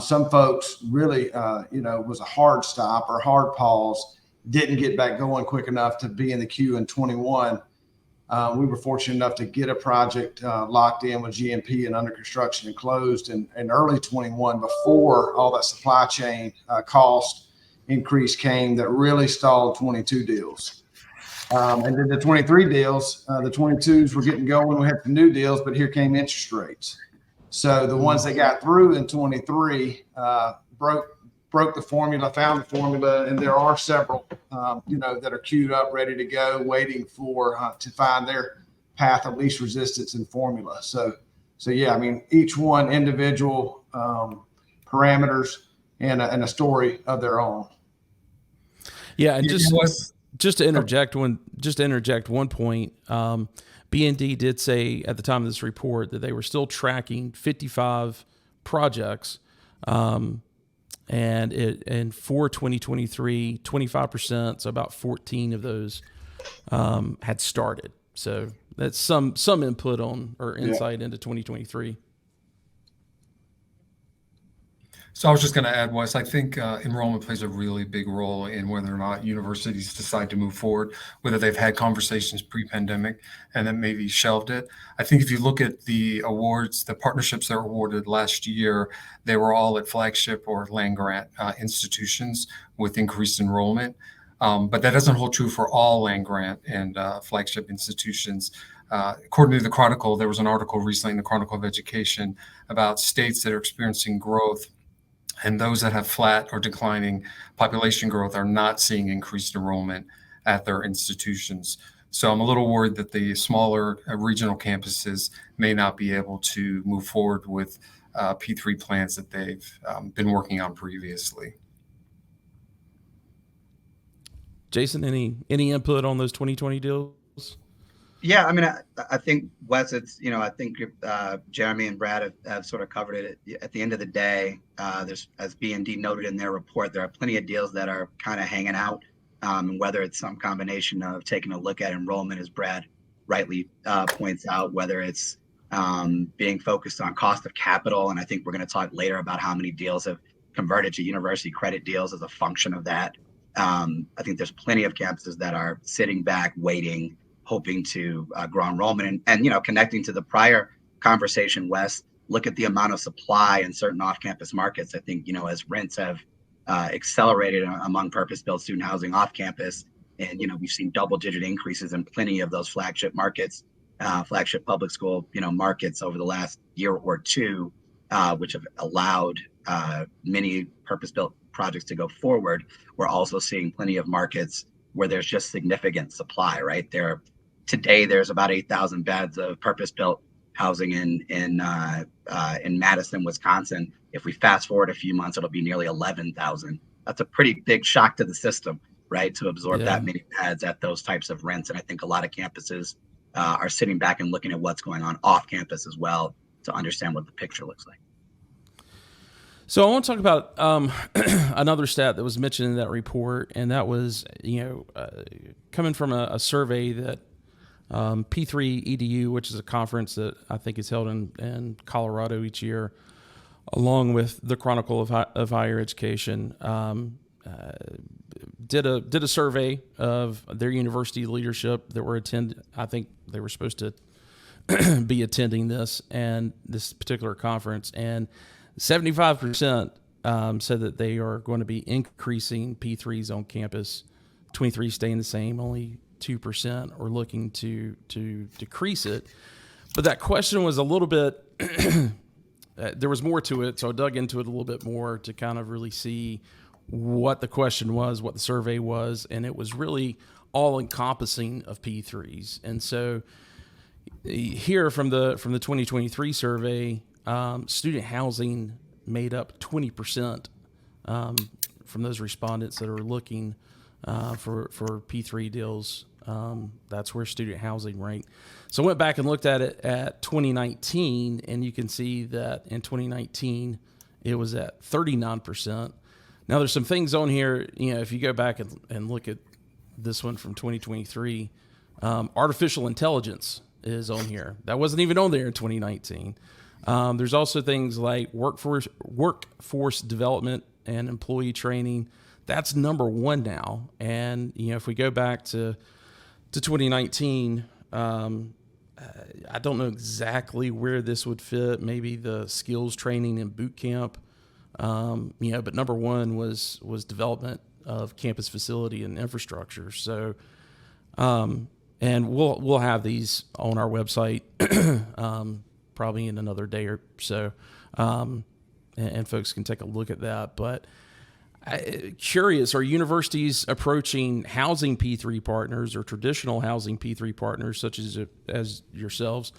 Some folks really, was a hard stop or hard pause. Didn't get back going quick enough to be in the queue in 21. We were fortunate enough to get a project locked in with GMP and under construction and closed in early 21 before all that supply chain cost increase came that really stalled 22 deals. And then the 23 deals, the 22s were getting going. We had the new deals, but here came interest rates. So the ones that got through in 23 broke the formula, found the formula, and there are several, that are queued up, ready to go, waiting to find their path of least resistance and formula. So yeah, I mean, each one individual parameters and a story of their own. Yeah, and just to interject one point. B&D did say at the time of this report that they were still tracking 55 projects. And for 2023, 25%, so about 14 of those had started. So that's some input on or insight into 2023. So I was just going to add, Wes, I think enrollment plays a really big role in whether or not universities decide to move forward, whether they've had conversations pre-pandemic and then maybe shelved it. I think if you look at the awards, the partnerships that were awarded last year, they were all at flagship or land-grant institutions with increased enrollment. But that doesn't hold true for all land-grant and flagship institutions. According to the Chronicle, there was an article recently in the Chronicle of Education about states that are experiencing growth, and those that have flat or declining population growth are not seeing increased enrollment at their institutions. So I'm a little worried that the smaller regional campuses may not be able to move forward with P3 plans that they've been working on previously. Jason, any input on those 2020 deals? Yeah, I mean, I think, Wes, I think Jeremy and Brad have sort of covered it. At the end of the day, there's, as B&D noted in their report, there are plenty of deals that are kind of hanging out, whether it's some combination of taking a look at enrollment, as Brad rightly points out, whether it's being focused on cost of capital. And I think we're going to talk later about how many deals have converted to university credit deals as a function of that. I think there's plenty of campuses that are sitting back, waiting, hoping to grow enrollment, and connecting to the prior conversation, Wes, look at the amount of supply in certain off-campus markets. I think, as rents have accelerated among purpose-built student housing off campus, and we've seen double-digit increases in plenty of those flagship markets, flagship public school markets over the last year or two, which have allowed many purpose-built projects to go forward. We're also seeing plenty of markets where there's just significant supply. Right today, there's about 8,000 beds of purpose-built housing in Madison, Wisconsin. If we fast forward a few months, it'll be nearly 11,000. That's a pretty big shock to the system, right? To absorb that many beds at those types of rents. And I think a lot of campuses are sitting back and looking at what's going on off campus as well to understand what the picture looks like. So I want to talk about another stat that was mentioned in that report, and that was, coming from a survey that P3 EDU, which is a conference that I think is held in Colorado each year, along with the Chronicle of Higher Education, did a survey of their university leadership that were I think they were supposed to be attending this particular conference, and 75% said that they are going to be increasing P3s on campus, 23 staying the same, only 2% are looking to decrease it. But that question was a little bit, there was more to it, so I dug into it a little bit more to kind of really see what the question was, what the survey was, and it was really all encompassing of P3s. And so here from the 2023 survey, student housing made up 20% from those respondents that are looking for P3 deals. That's where student housing ranked. So I went back and looked at it at 2019, and you can see that in 2019 it was at 39%. Now there's some things on here, if you go back and look at this one from 2023, artificial intelligence is on here. That wasn't even on there in 2019. There's also things like workforce development and employee training. That's number one now. And, if we go back to 2019, I don't know exactly where this would fit. Maybe the skills training and boot camp. But number one was development of campus facility and infrastructure. So, and we'll have these on our website probably in another day or so, and folks can take a look at that. But curious, are universities approaching housing P3 partners or traditional housing P3 partners, such as yourselves,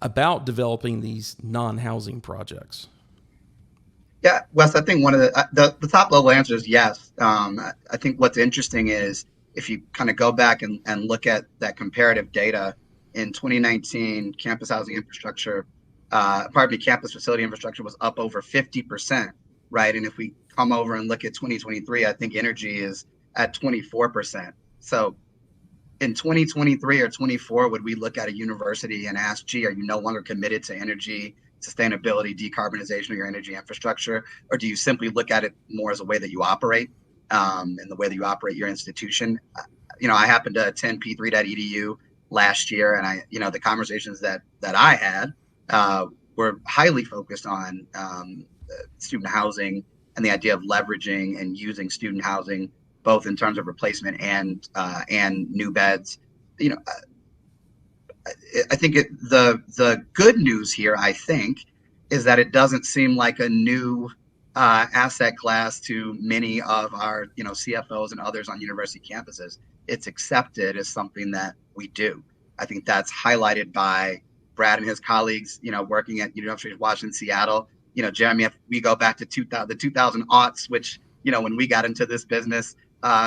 about developing these non-housing projects? Yeah, Wes, I think one of the top level answer is yes. I think what's interesting is if you kind of go back and look at that comparative data in 2019, campus housing infrastructure, campus facility infrastructure was up over 50%, right? And if we come over and look at 2023, I think energy is at 24%. So in 2023 or 24, would we look at a university and ask, gee, are you no longer committed to energy, sustainability, decarbonization of your energy infrastructure? Or do you simply look at it more as a way that you operate and the way that you operate your institution? I happened to attend p3.edu last year, and the conversations that I had were highly focused on student housing and the idea of leveraging and using student housing, both in terms of replacement and new beds. I think the good news here, I think, is that it doesn't seem like a new asset class to many of our CFOs and others on university campuses. It's accepted as something that we do. I think that's highlighted by Brad and his colleagues, working at University of Washington, Seattle. Jeremy, if we go back to the 2000 aughts, which, when we got into this business,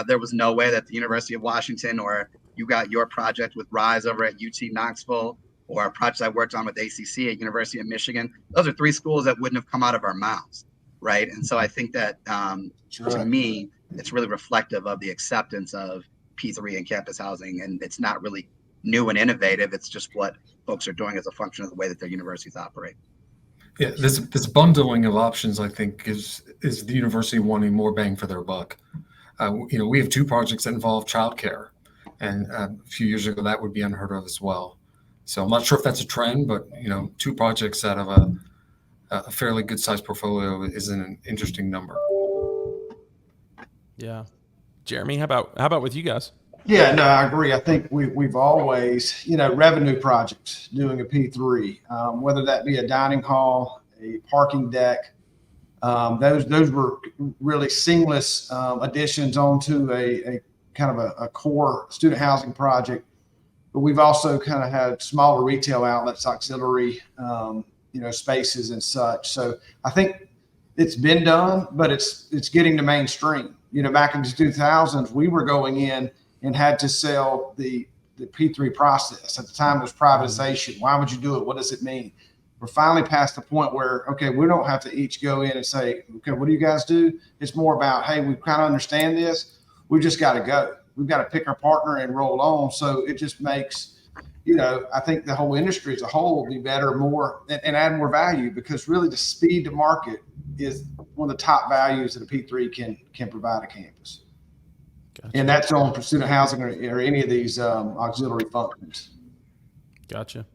there was no way that the University of Washington, or you got your project with Rise over at UT Knoxville, or a project I worked on with ACC at University of Michigan. Those are three schools that wouldn't have come out of our mouths, right? And so I think that, to me, it's really reflective of the acceptance of P3 and campus housing, and it's not really new and innovative. It's just what folks are doing as a function of the way that their universities operate. Yeah, this bundling of options, I think, is the university wanting more bang for their buck. We have two projects that involve childcare, and a few years ago that would be unheard of as well. So I'm not sure if that's a trend, but 2 projects out of a fairly good sized portfolio is an interesting number. Yeah. Jeremy, how about with you guys? Yeah, no, I agree. I think we've always, revenue projects doing a P3, whether that be a dining hall, a parking deck. Those were really seamless additions onto a kind of a core student housing project. But we've also kind of had smaller retail outlets, auxiliary, spaces and such. So I think it's been done, but it's getting to mainstream. Back in the 2000s, we were going in and had to sell the P3 process. At the time, it was privatization. Why would you do it? What does it mean? We're finally past the point where, okay, we don't have to each go in and say, okay, what do you guys do? It's more about, hey, we kind of understand this. We just got to go. We've got to pick our partner and roll on. So it just makes, I think the whole industry as a whole will be better, more, and add more value, because really the speed to market is one of the top values that a P3 can provide a campus. Gotcha. And that's on student housing or any of these auxiliary functions. Gotcha.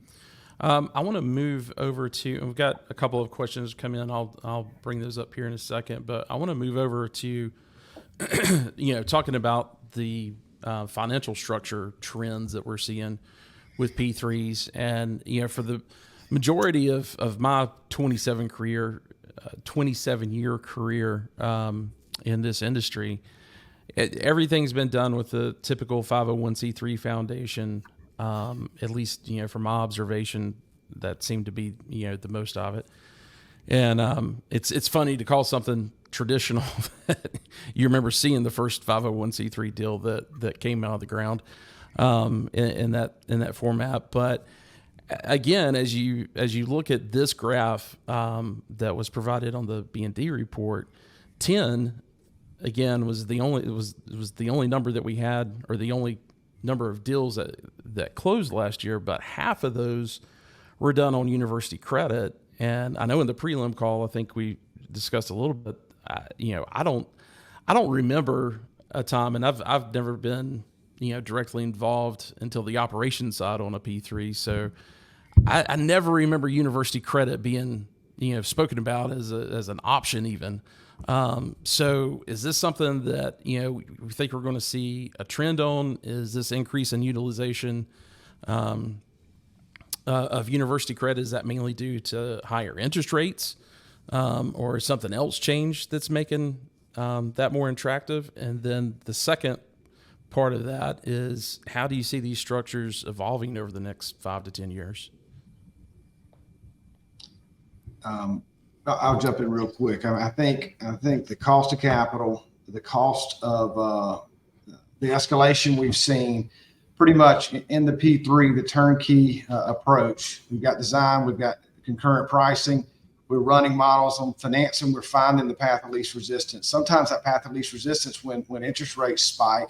I want to move over to, we've got a couple of questions come in. I'll bring those up here in a second, but I want to move over to, talking about the financial structure trends that we're seeing with P3s. And, for the majority of my 27-year career in this industry, everything's been done with the typical 501c3 foundation. At least, from my observation, that seemed to be, the most of it. And it's funny to call something traditional that you remember seeing the first 501c3 deal that came out of the ground in that format. But again, as you look at this graph that was provided on the B&D report, 10 again was the only number that we had, or the only number of deals that closed last year, but half of those were done on university credit. And I know in the prelim call, I think we discussed a little bit, I don't remember a time, and I've never been, directly involved until the operations side on a P3. So I never remember university credit being, spoken about as an option even. So is this something that, we think we're going to see a trend on? Is this increase in utilization of university credit, is that mainly due to higher interest rates, or is something else changed that's making that more attractive? And then the second part of that is, how do you see these structures evolving over the next 5 to 10 years? I'll jump in real quick. I think the cost of capital, the cost of the escalation we've seen pretty much in the P3, the turnkey approach. We've got design, we've got concurrent pricing, we're running models on financing, we're finding the path of least resistance. Sometimes that path of least resistance when interest rates spike,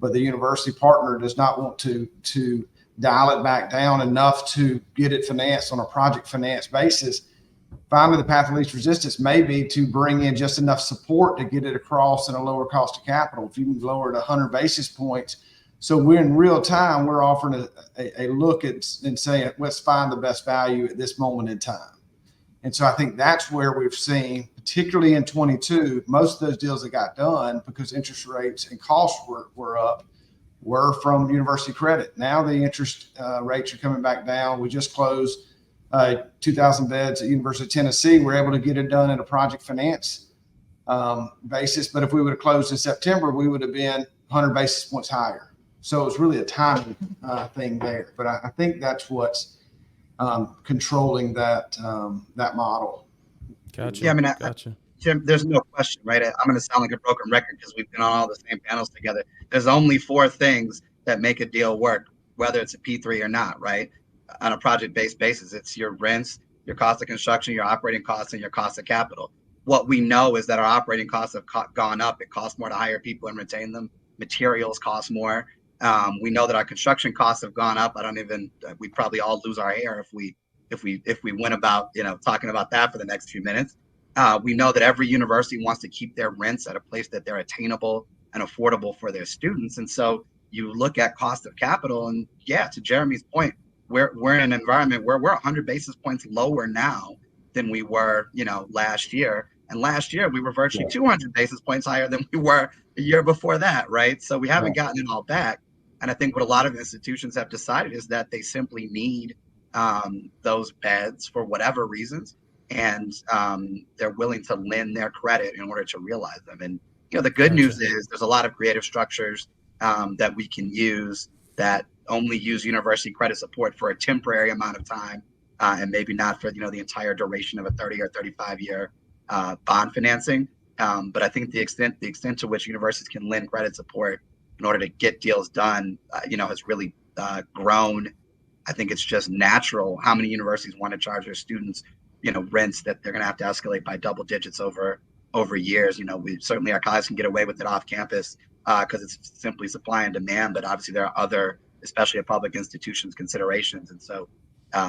but the university partner does not want to dial it back down enough to get it financed on a project finance basis. Finally, the path of least resistance may be to bring in just enough support to get it across in a lower cost of capital. If you can lower it 100 basis points. So we're in real time, we're offering a look at and saying, let's find the best value at this moment in time. And so I think that's where we've seen, particularly in 22, most of those deals that got done because interest rates and costs were up were from university credit. Now the interest rates are coming back down. We just closed 2,000 beds at University of Tennessee. We're able to get it done in a project finance basis. But if we would have closed in September, we would have been 100 basis points higher. So it was really a timing thing there. But I think that's what's controlling that model. Gotcha. Yeah, I mean, gotcha. Jim, there's no question, right? I'm going to sound like a broken record because we've been on all the same panels together. There's only 4 things that make a deal work, whether it's a P3 or not, right? On a project-based basis, it's your rents, your cost of construction, your operating costs, and your cost of capital. What we know is that our operating costs have gone up. It costs more to hire people and retain them. Materials cost more. We know that our construction costs have gone up. We'd probably all lose our hair if we went about, talking about that for the next few minutes. We know that every university wants to keep their rents at a place that they're attainable and affordable for their students. And so you look at cost of capital, and yeah, to Jeremy's point, we're in an environment where we're 100 basis points lower now than we were, last year. And last year we were virtually 200 basis points higher than we were a year before that, right? So we haven't gotten it all back. And I think what a lot of institutions have decided is that they simply need those beds for whatever reasons, and they're willing to lend their credit in order to realize them. And the good news is there's a lot of creative structures that we can use that only use university credit support for a temporary amount of time, and maybe not for the entire duration of a 30 or 35-year bond financing. But I think the extent to which universities can lend credit support in order to get deals done, has really grown. I think it's just natural how many universities want to charge their students, rents that they're going to have to escalate by double digits over years. We certainly, our colleagues can get away with it off campus because it's simply supply and demand. But obviously there are other, especially at public institutions, considerations. And so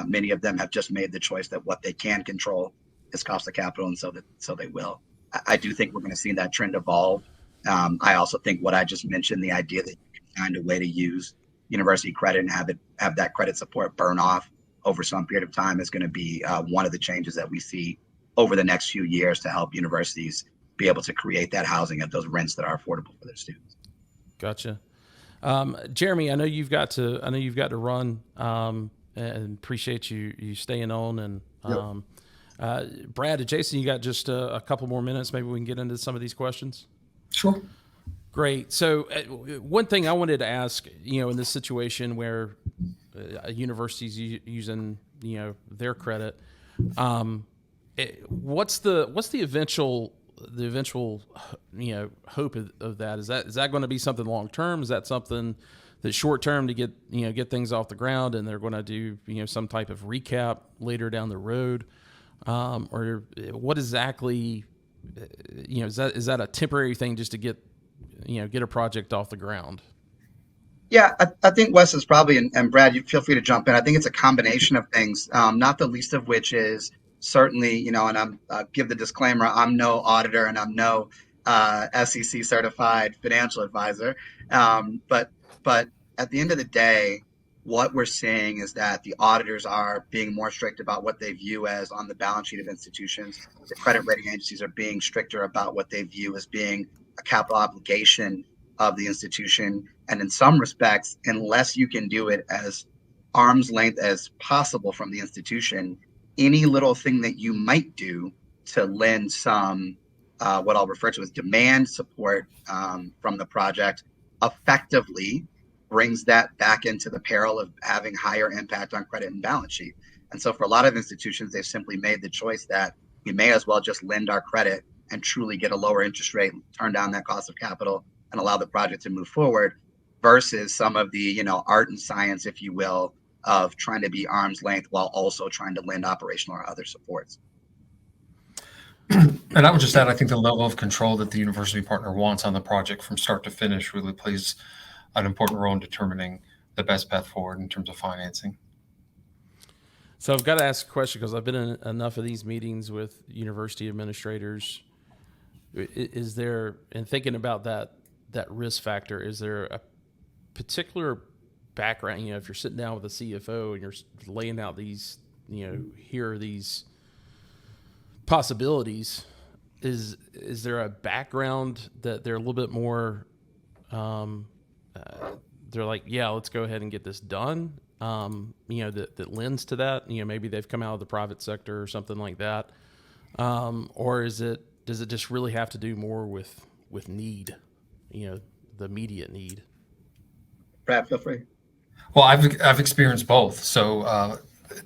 many of them have just made the choice that what they can control is cost of capital. And so they will. I do think we're going to see that trend evolve. I also think what I just mentioned, the idea that you can find a way to use university credit and have that credit support burn off over some period of time is going to be one of the changes that we see over the next few years to help universities be able to create that housing at those rents that are affordable for their students. Gotcha. Jeremy, I know you've got to run, and appreciate you staying on. And Brad and Jason, you got just a couple more minutes. Maybe we can get into some of these questions. Sure. Great. So one thing I wanted to ask, in this situation where a university's using, their credit, what's the eventual hope of that? Is that going to be something long term? Is that something that's short term to get things off the ground, and they're going to do some type of recap later down the road, or what exactly? Is that a temporary thing just to get a project off the ground? Yeah, I think Wes is probably, and Brad, you feel free to jump in. I think it's a combination of things, not the least of which is certainly, and I'm give the disclaimer, I'm no auditor and I'm no SEC certified financial advisor. But at the end of the day, what we're seeing is that the auditors are being more strict about what they view as on the balance sheet of institutions. The credit rating agencies are being stricter about what they view as being a capital obligation of the institution. And in some respects, unless you can do it as arm's length as possible from the institution, any little thing that you might do to lend some, what I'll refer to as demand support from the project, effectively brings that back into the peril of having higher impact on credit and balance sheet. And so for a lot of institutions, they've simply made the choice that we may as well just lend our credit and truly get a lower interest rate, turn down that cost of capital, and allow the project to move forward, versus some of the, art and science, if you will, of trying to be arm's length while also trying to lend operational or other supports. And I would just add, I think the level of control that the university partner wants on the project from start to finish really plays an important role in determining the best path forward in terms of financing. So I've got to ask a question because I've been in enough of these meetings with university administrators. Is there, in thinking about that risk factor, is there a particular background, if you're sitting down with a CFO and you're laying out these, here are these possibilities, is there a background that they're a little bit more, they're like, yeah, let's go ahead and get this done, that lends to that, maybe they've come out of the private sector or something like that, or does it just really have to do more with need, the immediate need? Brad, feel free. Well, I've experienced both. So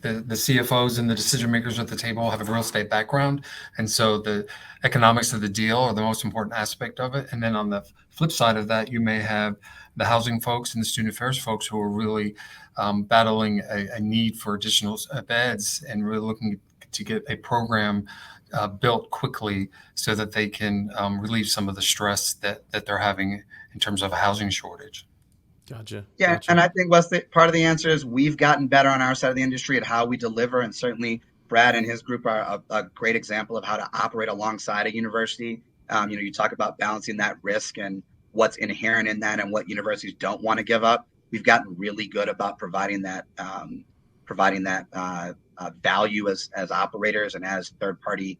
the CFOs and the decision makers at the table have a real estate background, and so the economics of the deal are the most important aspect of it. And then on the flip side of that, you may have the housing folks and the student affairs folks who are really battling a need for additional beds and really looking to get a program built quickly so that they can relieve some of the stress that they're having in terms of a housing shortage. Gotcha. Yeah, and I think part of the answer is we've gotten better on our side of the industry at how we deliver, and certainly Brad and his group are a great example of how to operate alongside a university. You talk about balancing that risk and what's inherent in that and what universities don't want to give up. We've gotten really good about providing that providing that value as operators and as third-party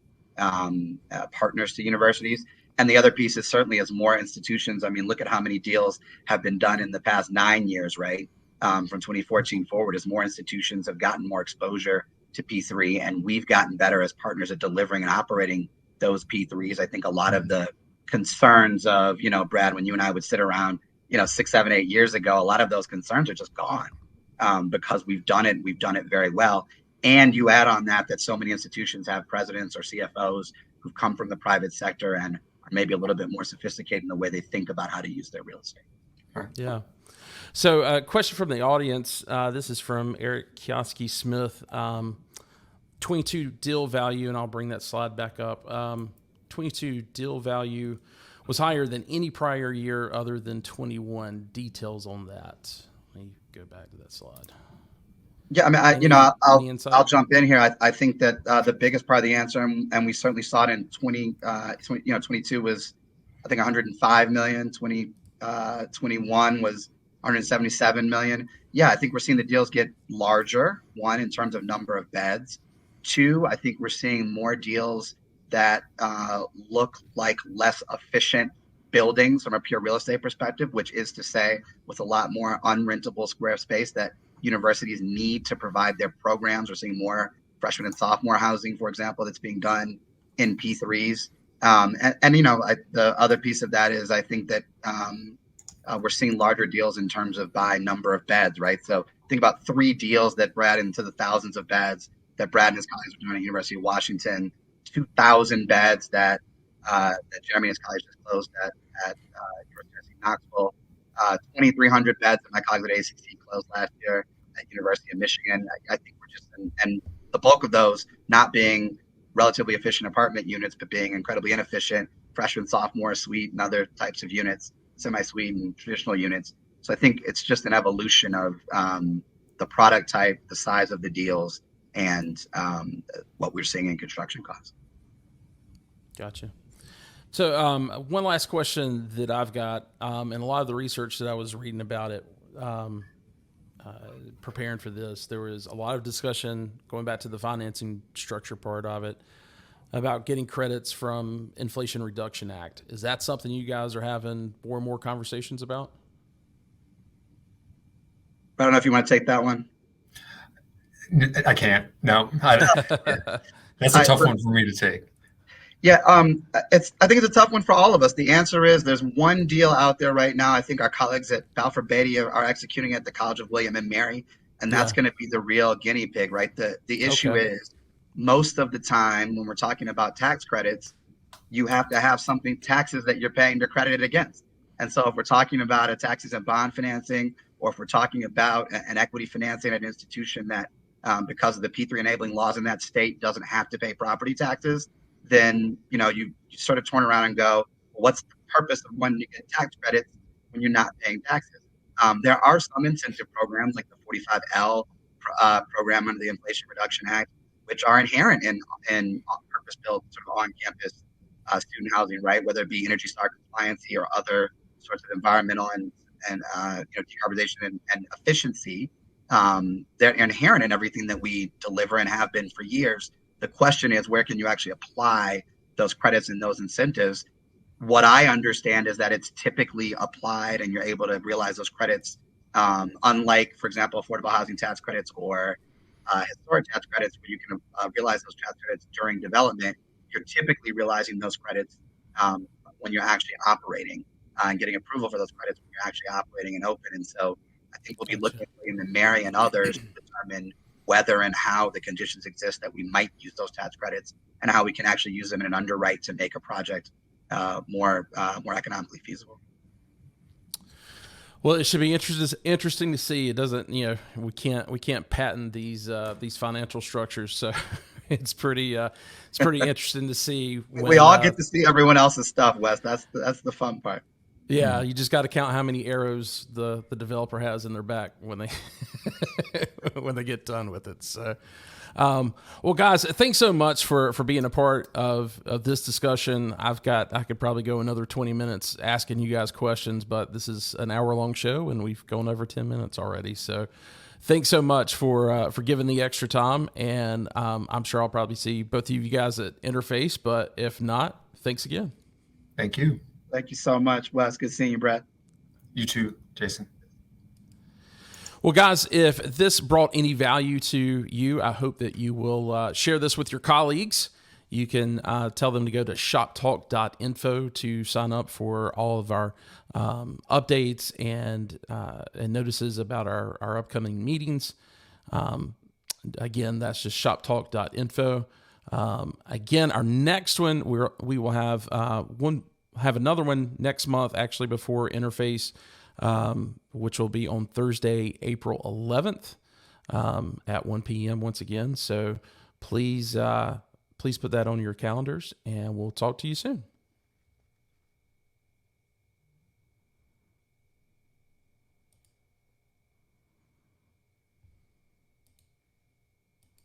partners to universities. And the other piece is certainly as more institutions, I mean, look at how many deals have been done in the past 9 years, right? From 2014 forward, as more institutions have gotten more exposure to P3, and we've gotten better as partners at delivering and operating those P3s. I think a lot of the concerns of, Brad, when you and I would sit around, 6, 7, 8 years ago, a lot of those concerns are just gone because we've done it very well. And you add on that so many institutions have presidents or CFOs who've come from the private sector and are maybe a little bit more sophisticated in the way they think about how to use their real estate. Yeah. So a question from the audience. This is from Eric Kioski Smith. 22 deal value, and I'll bring that slide back up. 22 deal value was higher than any prior year other than 21. Details on that. Let me go back to that slslide. Yeah, I mean, I'll jump in here. I think that the biggest part of the answer, and we certainly saw it in 22 was, I think, 105 million. 21 was 177 million. Yeah, I think we're seeing the deals get larger. One, in terms of number of beds. Two, I think we're seeing more deals that look like less efficient buildings from a pure real estate perspective, which is to say with a lot more unrentable square space that universities need to provide their programs. We're seeing more freshman and sophomore housing, for example, that's being done in P3s. The other piece of that is I think that we're seeing larger deals in terms of by number of beds, right? So think about 3 deals that Brad into the thousands of beds that Brad and his colleagues are doing at University of Washington, 2,000 beds that Jeremy and his colleagues just closed at University of Knoxville, 2,300 beds that my colleagues at ACC closed last year at University of Michigan. I think we're just, and the bulk of those not being relatively efficient apartment units, but being incredibly inefficient freshman, sophomore suite and other types of units, semi-suite and traditional units. So I think it's just an evolution of the product type, the size of the deals, and what we're seeing in construction costs. Gotcha. So one last question that I've got, and a lot of the research that I was reading about it, preparing for this, there was a lot of discussion going back to the financing structure part of it about getting credits from Inflation Reduction Act. Is that something you guys are having more and more conversations about? I don't know if you want to take that one. I can't. No, that's a tough one for me to take. Yeah, I think it's a tough one for all of us. The answer is there's one deal out there right now. I think our colleagues at Balfour Beatty are executing at the College of William and Mary, and that's going to be the real guinea pig, right? The issue is most of the time when we're talking about tax credits, you have to have taxes that you're paying to credit it against. And so if we're talking about a tax-exempt bond financing, or if we're talking about an equity financing at an institution that because of the P3 enabling laws in that state doesn't have to pay property taxes, then you sort of turn around and go, well, what's the purpose of when you get tax credits when you're not paying taxes? There are some incentive programs like the 45L program under the Inflation Reduction Act, which are inherent in purpose-built sort of on-campus student housing, right? Whether it be Energy Star compliancy or other sorts of environmental and decarbonization and efficiency. They're inherent in everything that we deliver and have been for years. The question is, where can you actually apply those credits and those incentives? What I understand is that it's typically applied and you're able to realize those credits, unlike, for example, affordable housing tax credits or historic tax credits, where you can realize those tax credits during development. You're typically realizing those credits when you're actually operating and getting approval for those credits when you're actually operating and open. And so I think we'll be looking in the Mary and others to determine whether and how the conditions exist that we might use those tax credits and how we can actually use them in an underwrite to make a project more economically feasible. Well, it should be interesting to see. It doesn't, we can't patent these financial structures, so it's pretty interesting to see. We all get to see everyone else's stuff, Wes. That's the fun part. Yeah, you just got to count how many arrows the developer has in their back when they when they get done with it. So, well, guys, thanks so much for being a part of this discussion. I could probably go another 20 minutes asking you guys questions, but this is an hour-long show, and we've gone over 10 minutes already. So, thanks so much for giving the extra time, and I'm sure I'll probably see both of you guys at Interface, but if not, thanks again. Thank you. Thank you so much, Wes. Good seeing you, Brett. You too, Jason. Well, guys, if this brought any value to you, I hope that you will share this with your colleagues. You can tell them to go to shoptalk.info to sign up for all of our updates and notices about our upcoming meetings. Again, that's just shoptalk.info. Again, our next one, we will have another one next month, actually before Interface, which will be on Thursday, April 11th at 1 p.m. once again. So please put that on your calendars, and we'll talk to you soon.